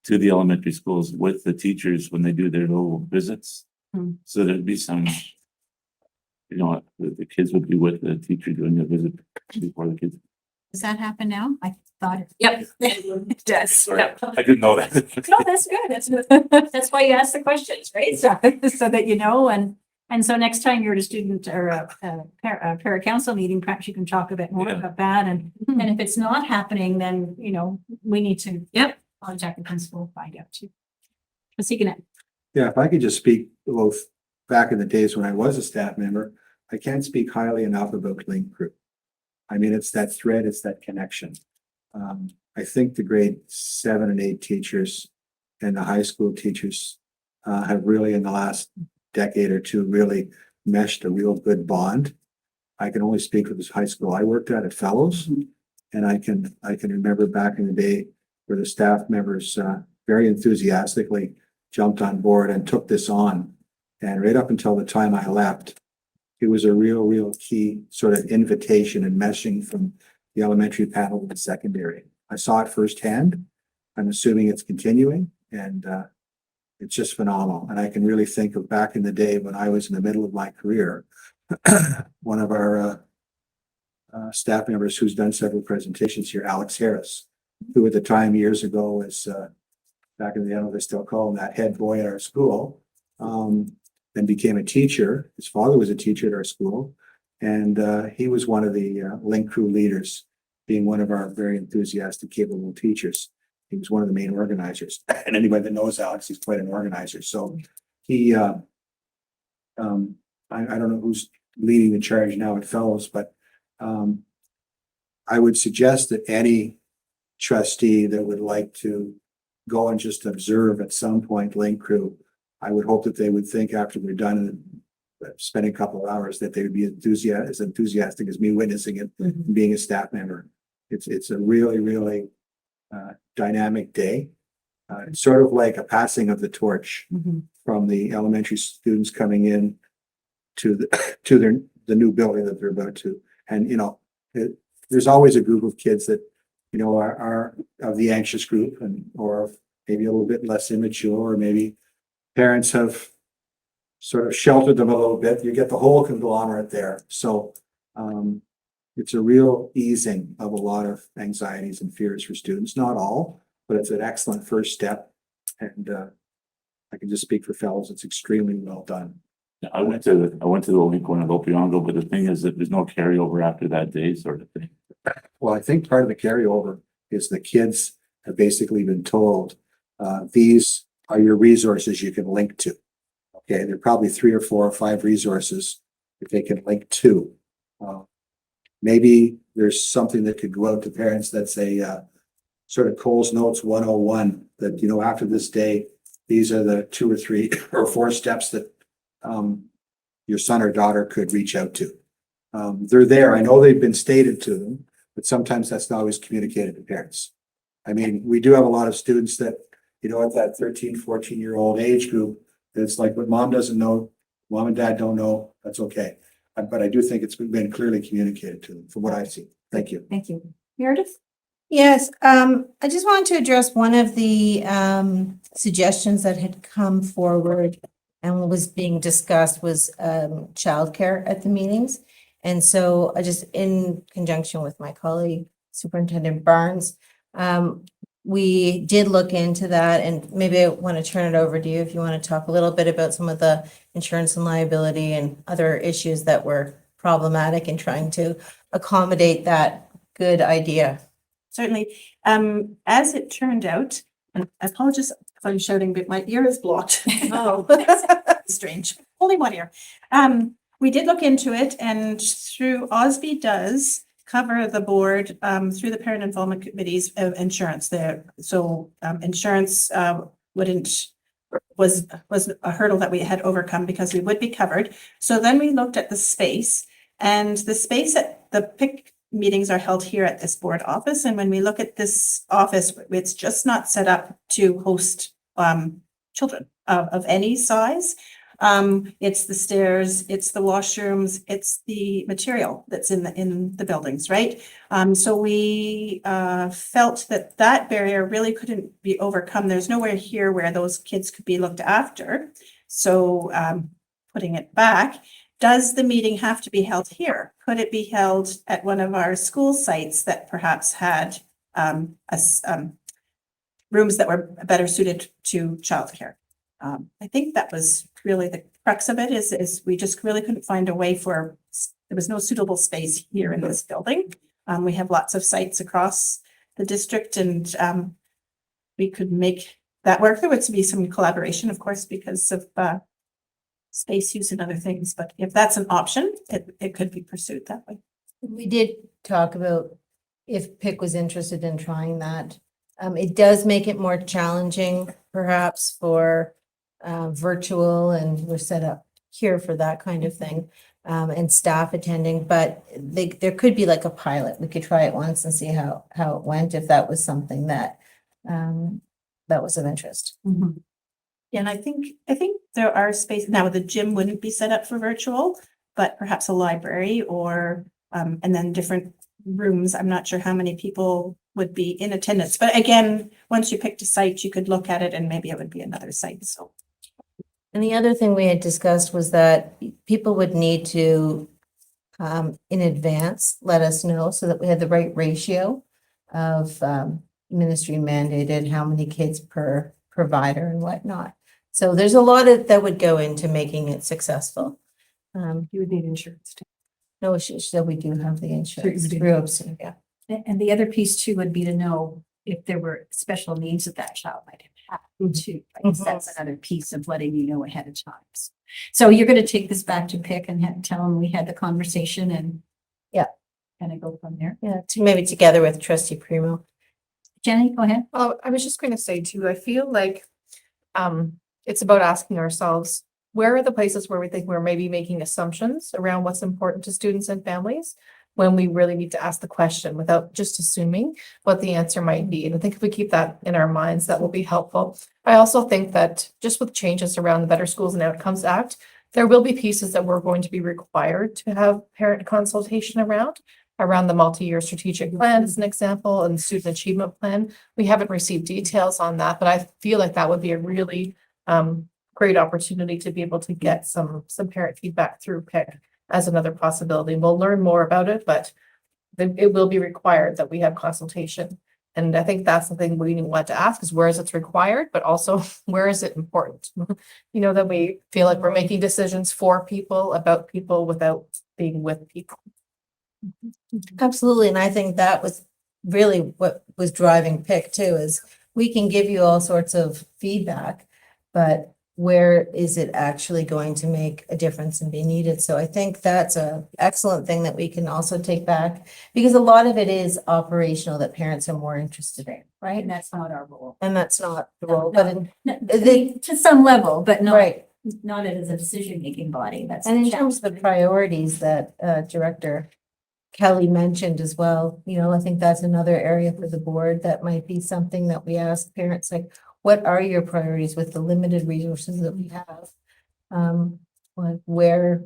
to the elementary schools with the teachers when they do their little visits. Hmm. So there'd be some, the kids would be with the teacher doing the visit before the kids. Does that happen now? I thought it. Yep. It does. Yep. I didn't know that. No, that's good. That's why you ask the questions, right? So that you know, and so next time you're at a student or a para-council meeting, perhaps you can talk a bit more Yeah. about that. And if it's not happening, then, we need to. Yep. Contact the principal, find out too. Let's see, can Yeah, if I could just speak, well, back in the days when I was a staff member, I can't speak highly enough about Link Crew. I mean, it's that thread, it's that connection. I think the grade 7 and 8 teachers and the high school teachers have really in the last decade or two really meshed a real good bond. I can only speak for this high school I worked at Fellows, and I can remember back in the day where the staff members very enthusiastically jumped on board and took this on. And right up until the time I left, it was a real key sort of invitation and meshing from the elementary panel to the secondary. I saw it firsthand. I'm assuming it's continuing, and it's just phenomenal. And I can really think of back in the day when I was in the middle of my career, one of our staff members who's done several presentations here, Alex Harris, who at the time years ago was back in the end, they still call him that head boy at our school, then became a teacher. His father was a teacher at our school, and he was one of the Link Crew leaders, being one of our very enthusiastic, capable teachers. He was one of the main organizers, and anybody that knows Alex, he's quite an organizer. So he, I don't know who's leading the charge now at Fellows, but I would suggest that any trustee that would like to go and just observe at some point Link Crew, I would hope that they would think after they're done and spending a couple of hours that they would be as enthusiastic as me witnessing it and being a staff member. It's a really dynamic day. It's sort of like a passing of the torch from the elementary students coming in to the new building that they're about to. And there's always a group of kids that are of the anxious group, or maybe a little bit less immature, or maybe parents have sort of sheltered them a little bit. You get the whole conglomerate there. So it's a real easing of a lot of anxieties and fears for students. Not all, but it's an excellent first step. And I can just speak for Fellows. It's extremely well done. I went to the Link one at Opiongo, but the thing is that there's no carryover after that day, sort of thing. Well, I think part of the carryover is the kids have basically been told, these are your resources you can link to. Okay, there are probably 3 or 4 or 5 resources that they can link to. Maybe there's something that could go out to parents that's a sort of Cole's Notes 101 that, after this day, these are the 2 or 3 or 4 steps that your son or daughter could reach out to. They're there. I know they've been stated to them, but sometimes that's not always communicated to parents. I mean, we do have a lot of students that, at that 13, 14-year-old age group, it's like what mom doesn't know, mom and dad don't know, that's okay. But I do think it's been clearly communicated to them from what I've seen. Thank you. Thank you. Meredith? Yes, I just wanted to address one of the suggestions that had come forward and was being discussed was childcare at the meetings. And so I just, in conjunction with my colleague, Superintendent Barnes, we did look into that, and maybe I want to turn it over to you if you want to talk a little bit about some of the insurance and liability and other issues that were problematic in trying to accommodate that good idea. Certainly. As it turned out, and I apologize if I'm shouting, but my ear is blocked. Oh, Strange. Only one ear. We did look into it, and through OSB does cover the board through the parent involvement committees of insurance there. So insurance wouldn't was a hurdle that we had overcome because we would be covered. So then we looked at the space, and the space at the PIC meetings are held here at this board office. And when we look at this office, it's just not set up to host children of any size. It's the stairs, it's the washrooms, it's the material that's in the buildings, right? So we felt that that barrier really couldn't be overcome. There's nowhere here where those kids could be looked after. So putting it back, does the meeting have to be held here? Could it be held at one of our school sites that perhaps had rooms that were better suited to childcare? I think that was really the crux of it, is we just really couldn't find a way there was no suitable space here in this building. We have lots of sites across the district, and we could make that work. There would be some collaboration, of course, because of space use and other things, but if that's an option, it could be pursued that way. We did talk about if PIC was interested in trying that. It does make it more challenging, perhaps, for virtual, and we're set up here for that kind of thing, and staff attending, but there could be like a pilot. We could try it once and see how it went, if that was something that that was of interest. Mhm. And I think there are space now. The gym wouldn't be set up for virtual, but perhaps a library or and then different rooms. I'm not sure how many people would be in attendance, but again, once you picked a site, you could look at it and maybe it would be another site. So, And the other thing we had discussed was that people would need to in advance let us know so that we had the right ratio of ministry mandated, how many kids per provider and whatnot. So there's a lot that would go into making it successful. You would need insurance too. No, she said we do have the insurance do. through OPSI, yeah. And the other piece too would be to know if there were special needs that that child might have too. Right? So that's another piece of letting you know ahead of time. So you're going to take this back to PIC and tell them we had the conversation and kind of go from there. Yeah, maybe together with Trustee Primo. Jenny, go ahead. Oh, I was just going to say too, I feel like it's about asking ourselves, where are the places where we think we're maybe making assumptions around what's important to students and families, when we really need to ask the question without just assuming what the answer might be. And I think if we keep that in our minds, that will be helpful. I also think that just with changes around the Better Schools and Outcomes Act, there will be pieces that we're going to be required to have parent consultation around the multi-year strategic plan as an example, and the student achievement plan. We haven't received details on that, but I feel like that would be a really great opportunity to be able to get some parent feedback through PIC as another possibility. We'll learn more about it, but it will be required that we have consultation. And I think that's the thing we want to ask, is where is it required, but also where is it important? That we feel like we're making decisions for people, about people, without being with people. Absolutely, and I think that was really what was driving PIC too, is we can give you all sorts of feedback, but where is it actually going to make a difference and be needed? So I think that's an excellent thing that we can also take back, because a lot of it is operational that parents are more interested in, right? And that's not our role. And that's not the role, but To some level, but not, right. not as a decision-making body. That's And in the terms of the priorities that Director Kelly mentioned as well, I think that's another area for the board that might be something that we ask parents, like, what are your priorities with the limited resources that we have? Like where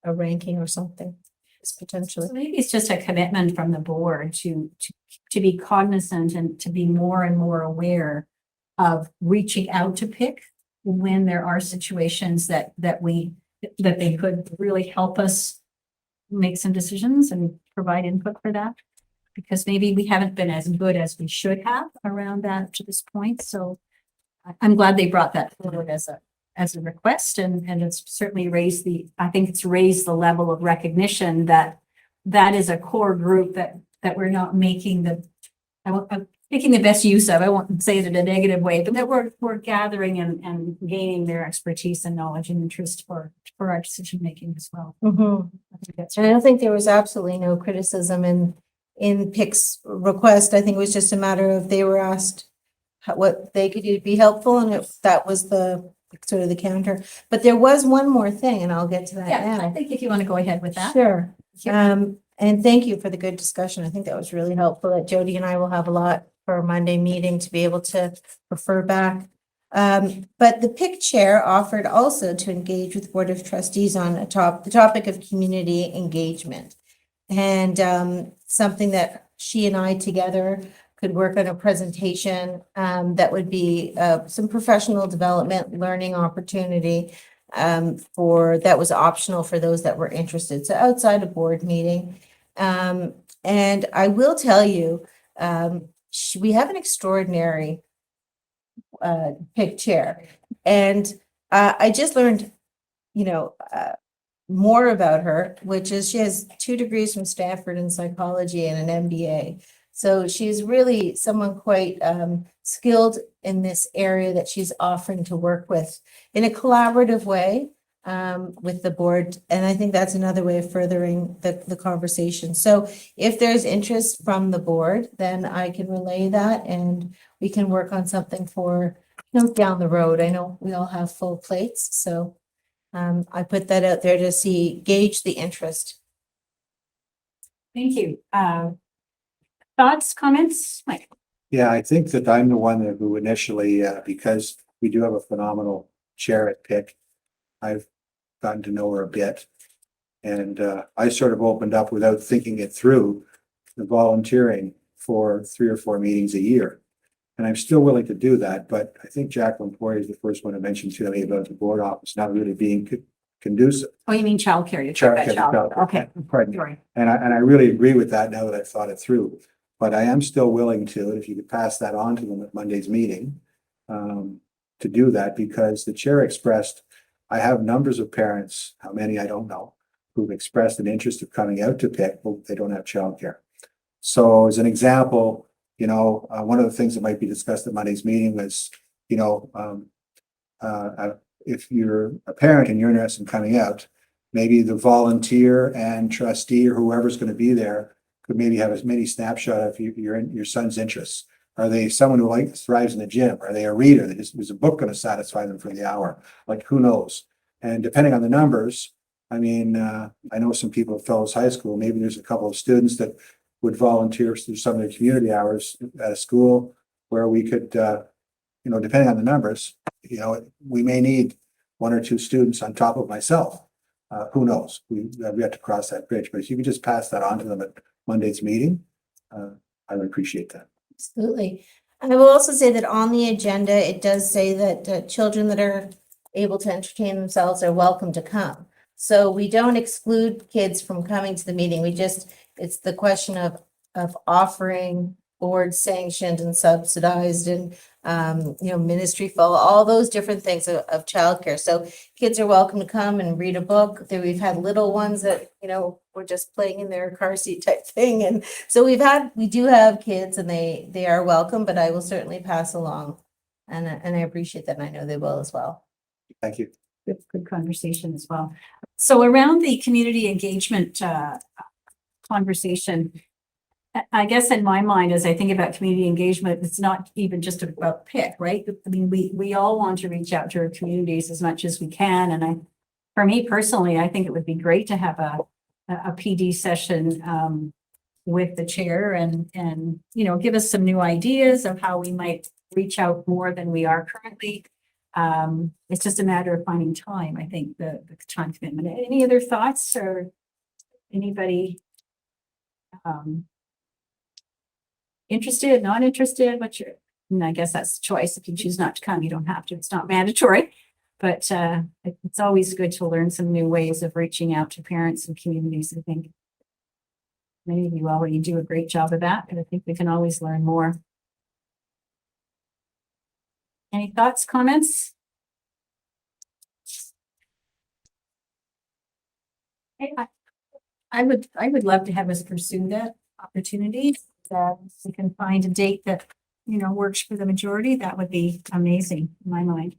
a ranking or something is potentially. So maybe it's just a commitment from the board to be cognizant and to be more and more aware of reaching out to PIC when there are situations that they could really help us make some decisions and provide input for that. Because maybe we haven't been as good as we should have around that to this point. So I'm glad they brought that forward as a request, and it's certainly raised it's raised the level of recognition that is a core group that we're not making making the best use of. I won't say it in a negative way, but that we're gathering and gaining their expertise and knowledge and interest for our decision making as well. Mhm. I think that's And I don't think there was absolutely no criticism in PIC's request. I think it was just a matter of they were asked what they could do to be helpful, and if that was the sort of the counter. But there was one more thing, and I'll get to that Yeah, I now. think if you want to go ahead with that. Sure. Sure. And thank you for the good discussion. I think that was really helpful. That Jody and I will have a lot for our Monday meeting to be able to refer back. But the PIC chair offered also to engage with Board of Trustees on the topic of community engagement. And something that she and I together could work on a presentation that would be some professional development, learning opportunity that was optional for those that were interested. So outside a board meeting. And I will tell you, we have an extraordinary PIC chair. And I just learned, more about her, which is she has 2 degrees from Stanford in psychology and an MBA. So she's really someone quite skilled in this area that she's offering to work with in a collaborative way with the board. And I think that's another way of furthering the conversation. So if there's interest from the board, then I can relay that and we can work on something for, down the road. I know we all have full plates, so I put that out there to gauge the interest. Thank you. Thoughts, comments, Mike? Yeah, I think that I'm the one who initially, because we do have a phenomenal chair at PIC, I've gotten to know her a bit. And I sort of opened up without thinking it through, the volunteering for 3 or 4 meetings a year. And I'm still willing to do that, but I think Jacqueline Poirier is the first one to mention to me about the board office not really being conducive. Oh, you mean childcare? You took that Childcare. Okay. Pardon me. Sorry. And I really agree with that now that I've thought it through. But I am still willing to, if you could pass that on to them at Monday's meeting, to do that, because the chair expressed, I have numbers of parents, how many I don't know, who've expressed an interest of coming out to PIC, but they don't have childcare. So as an example, one of the things that might be discussed at Monday's meeting was, if you're a parent and you're interested in coming out, maybe the volunteer and trustee or whoever's going to be there could maybe have a mini snapshot of your son's interests. Are they someone who thrives in the gym? Are they a reader? Is a book going to satisfy them for the hour? Like, who knows? And depending on the numbers, I mean, I know some people at Fellows High School, maybe there's a couple of students that would volunteer through some of their community hours at a school where we could, depending on the numbers, we may need 1 or 2 students on top of myself. Who knows? We have to cross that bridge, but if you could just pass that on to them at Monday's meeting, I would appreciate that. Absolutely. And I will also say that on the agenda, it does say that children that are able to entertain themselves are welcome to come. So we don't exclude kids from coming to the meeting. It's the question of offering board sanctioned and subsidized and, ministry full, all those different things of childcare. So kids are welcome to come and read a book. We've had little ones that, were just playing in their car seat type thing. And so we do have kids and they are welcome, but I will certainly pass along. And I appreciate that. And I know they will as well. Thank you. Good conversation as well. So around the community engagement conversation, I guess in my mind, as I think about community engagement, it's not even just about PIC, right? I mean, we all want to reach out to our communities as much as we can. And for me personally, I think it would be great to have a PD session with the chair and give us some new ideas of how we might reach out more than we are currently. It's just a matter of finding time, I think, the time commitment. Any other thoughts or anybody interested, not interested? And I guess that's the choice. If you choose not to come, you don't have to. It's not mandatory. But it's always good to learn some new ways of reaching out to parents and communities. I think many of you already do a great job of that, but I think we can always learn more. Any thoughts, comments? I would love to have us pursue that opportunity. If we can find a date that, works for the majority, that would be amazing in my mind.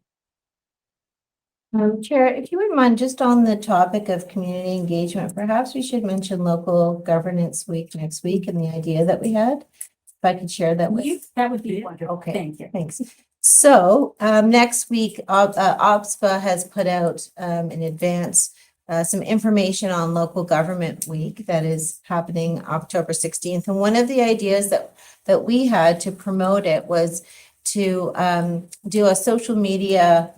Chair, if you wouldn't mind, just on the topic of community engagement, perhaps we should mention local governance week next week and the idea that we had. I could share that with. That would be wonderful. Okay. Thank you. Thanks. So, next week, OPSPA has put out, in advance, some information on local government week that is happening October 16th. And one of the ideas that we had to promote it was to, do a social media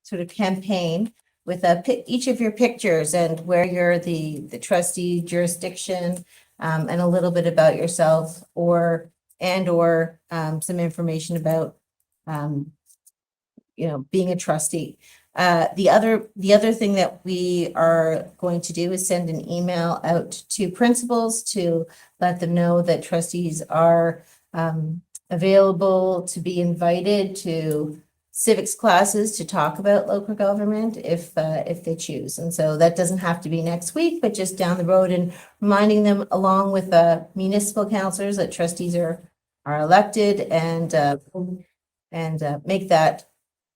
sort of campaign with each of your pictures and where you're the trustee jurisdiction, and a little bit about yourself or some information about being a trustee. The other thing that we are going to do is send an email out to principals to let them know that trustees are available to be invited to civics classes to talk about local government if they choose. And so that doesn't have to be next week, but just down the road, and reminding them along with municipal councilors that trustees are elected, and make that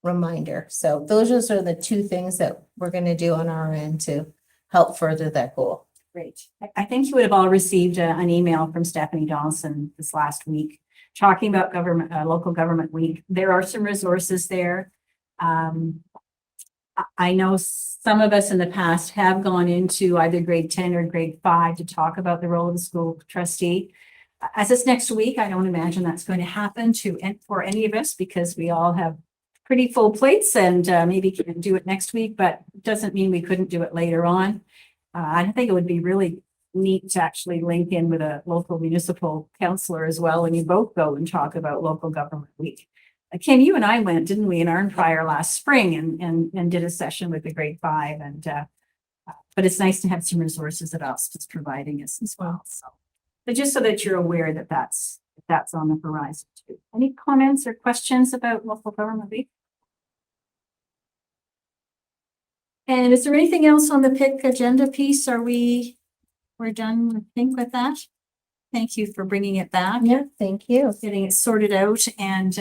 reminder. So those are sort of the two things that we're going to do on our end to help further that goal. Great. I think you would have all received an email from Stephanie Donaldson this last week talking about government, local government week. There are some resources there. I know some of us in the past have gone into either grade 10 or grade 5 to talk about the role of the school trustee. As it's next week, I don't imagine that's going to happen for any of us, because we all have pretty full plates and maybe can do it next week, but it doesn't mean we couldn't do it later on. I think it would be really neat to actually link in with a local municipal councillor as well, and you both go and talk about local government week. Kim, you and I went, didn't we, in Arnprior last spring and did a session with the grade 5, and but it's nice to have some resources that OPSPA's providing us as well. So, but just so that you're aware that that's on the horizon too. Any comments or questions about local government week? And is there anything else on the PIC agenda piece? We're done, I think, with that. Thank you for bringing it back. Yeah, thank you. Getting it sorted out. And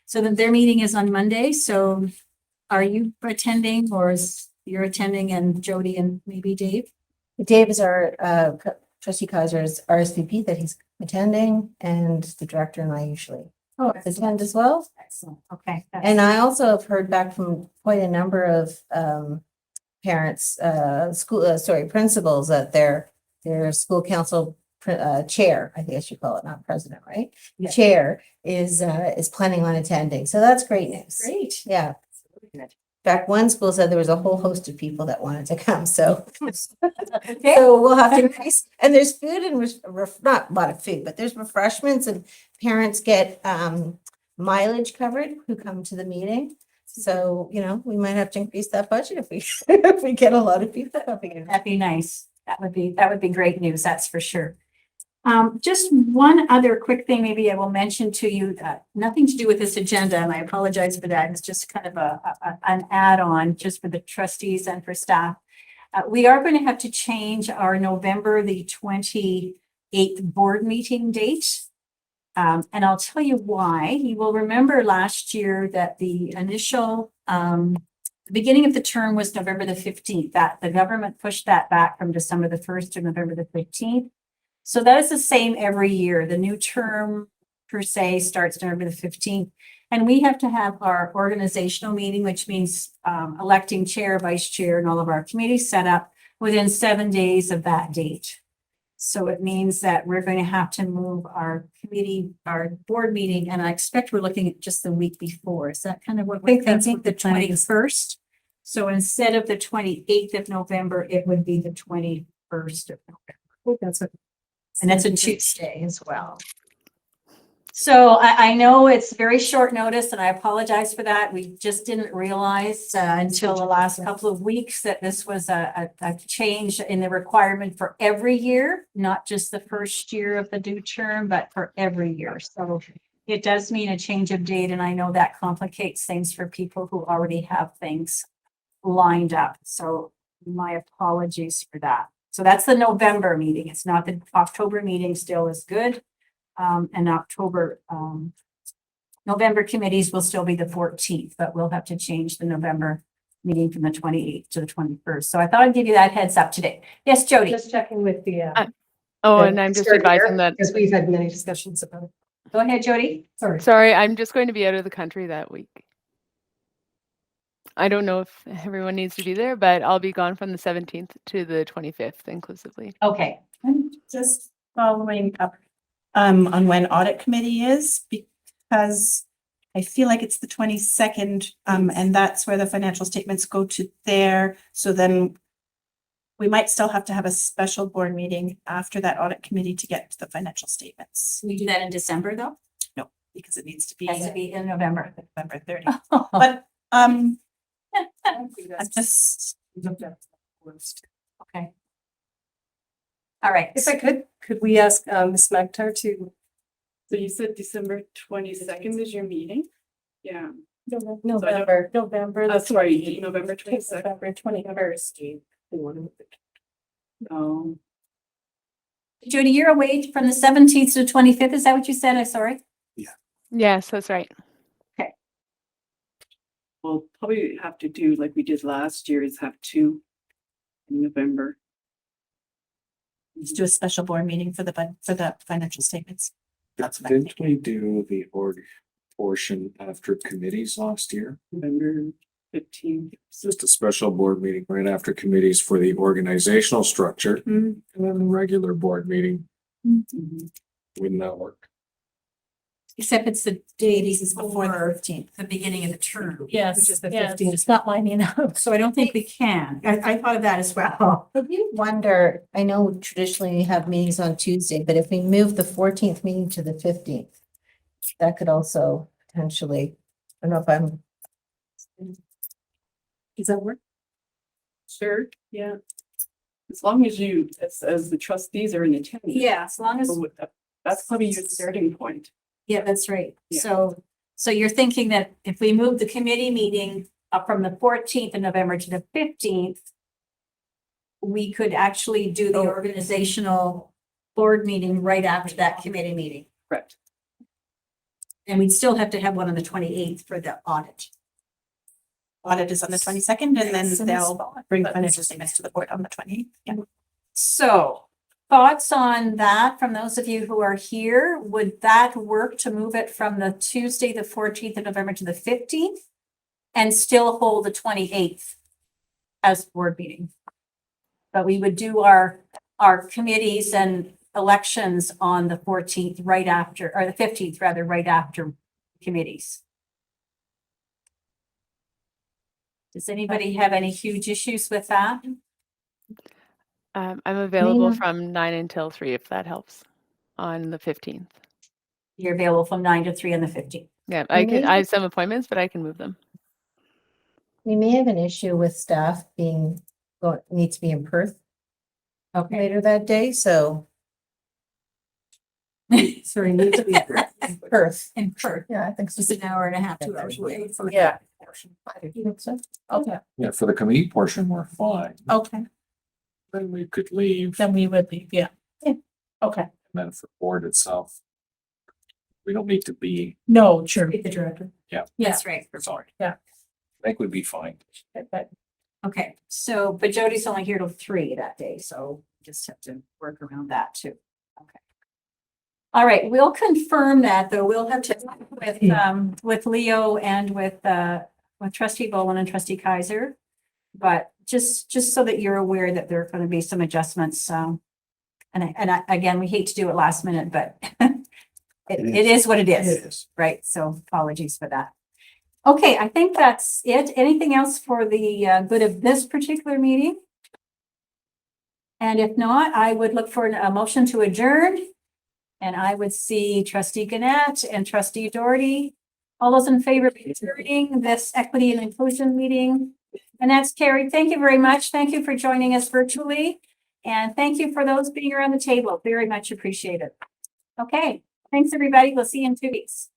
so their meeting is on Monday. So are you attending, or you're attending, and Jody and maybe Dave? Dave is our trustee Kaiser's RSVP that he's attending, and the director and I usually attend as well. Excellent. Okay. And I also have heard back from quite a number of parents, principals, that their school council chair, I think I should call it, not president, right? Yeah. Chair is planning on attending. So that's great news. Great. Yeah. Good. In fact, one school said there was a whole host of people that wanted to come. So, Okay. so we'll have to increase. And there's food and not a lot of food, but there's refreshments, and parents get mileage covered who come to the meeting. So, we might have to increase that budget if we get a lot of people coming in. That'd be nice. That would be great news. That's for sure. Just one other quick thing, maybe I will mention to you, nothing to do with this agenda, and I apologize for that. It's just kind of an add-on just for the trustees and for staff. We are going to have to change our November the 28th board meeting date. And I'll tell you why. You will remember last year that the initial, the beginning of the term was November the 15th, that the government pushed that back from December the 1st to November the 15th. So that is the same every year. The new term per se starts November the 15th. And we have to have our organizational meeting, which means electing chair, vice chair, and all of our committees set up within 7 days of that date. So it means that we're going to have to move our board meeting, and I expect we're looking at just the week before. Is that kind of what we're thinking? The 21st. So instead of the 28th of November, it would be the 21st of November. And that's a Tuesday as well. So I know it's very short notice, and I apologize for that. We just didn't realize until the last couple of weeks that this was a change in the requirement for every year, not just the first year of the due term, but for every year. So it does mean a change of date, and I know that complicates things for people who already have things lined up. So my apologies for that. So that's the November meeting. It's not the October meeting, still is good. And November committees will still be the 14th, but we'll have to change the November meeting from the 28th to the 21st. So I thought I'd give you that heads up today. Yes, Jody. Just checking with the. And I'm just advising that Because we've had many discussions about it. Go ahead, Jody. Sorry. Sorry, I'm just going to be out of the country that week. I don't know if everyone needs to be there, but I'll be gone from the 17th to the 25th inclusively. Okay. I'm just following up on when audit committee is, because I feel like it's the 22nd, and that's where the financial statements go to there. So then we might still have to have a special board meeting after that audit committee to get to the financial statements. We do that in December, though? No, because it needs to be Has to be in November. November 30th. But I'm just Okay. All right. If I could we ask Ms. Maktar to? So you said December 22nd is your meeting? Yeah. November. Sorry, November 22nd. November 21st. Oh, Jody, you're away from the 17th to the 25th. Is that what you said? I'm sorry. Yes, that's right. we'll probably have to do like we did last year, is have two in November. let's do a special board meeting for the financial statements. Didn't we do the org portion after committees last year? November 15th. It's just a special board meeting right after committees for the organizational structure, and then the regular board meeting. Wouldn't that work? Except it's the day This is before the 15th. the beginning of the term. Yes, Which is the yes. 15th. It's not lining up. So I don't think we can. I thought of that as well. I do wonder, I know traditionally we have meetings on Tuesday, but if we move the 14th meeting to the 15th, that could also potentially, I don't know if I'm, Does that work? Sure, yeah. As long as you, as the trustees are in attendance. Yeah, as long as, That's probably your starting point. yeah, that's right. Yeah. So you're thinking that if we move the committee meeting up from the 14th of November to the 15th, we could actually do the organizational board meeting right after that committee meeting. Correct. And we'd still have to have one on the 28th for the audit. Audit is on the 22nd, and then Yes, and they'll bring financial statements to the board on the 28th. Yeah. So thoughts on that from those of you who are here? Would that work to move it from the Tuesday, the 14th of November to the 15th? And still hold the 28th as board meeting? But we would do our committees and elections on the 14th, right after, or the 15th rather, right after committees. Does anybody have any huge issues with that? I'm available Nina? from 9 until 3, if that helps, on the 15th. You're available from 9 to 3 on the 15th. Yeah, Maybe- I have some appointments, but I can move them. we may have an issue with staff being, need to be in Perth later that day, so. Sorry, need to be Perth. in Perth. Yeah, I think so. Just an hour and a half, 2 hours away. Yeah. You think so? Okay, Yeah, for the committee portion, we're fine. Okay. Then we could leave, then we would leave, yeah. Yeah. Okay, and then for board itself. We don't need to be, no, sure. The director. Yeah. That's right. sorry. Yeah. I think we'd be fine. Okay, so, but Jody's only here till 3 that day, so just have to work around that too. Okay. All right, we'll confirm that, though. We'll have to talk with Leo and with trustee Bowen and trustee Kaiser. But just so that you're aware that there are going to be some adjustments. Again, we hate to do it last minute, but it is what it It is, is. right? So apologies for that. Okay, I think that's it. Anything else for the good of this particular meeting? And if not, I would look for a motion to adjourn. And I would see trustee Gannett and trustee Doherty. All those in favor of adjourning this equity and inclusion meeting? And that's carried. Thank you very much. Thank you for joining us virtually. And thank you for those being around the table. Very much appreciated. Okay, thanks, everybody. We'll see you in 2 weeks.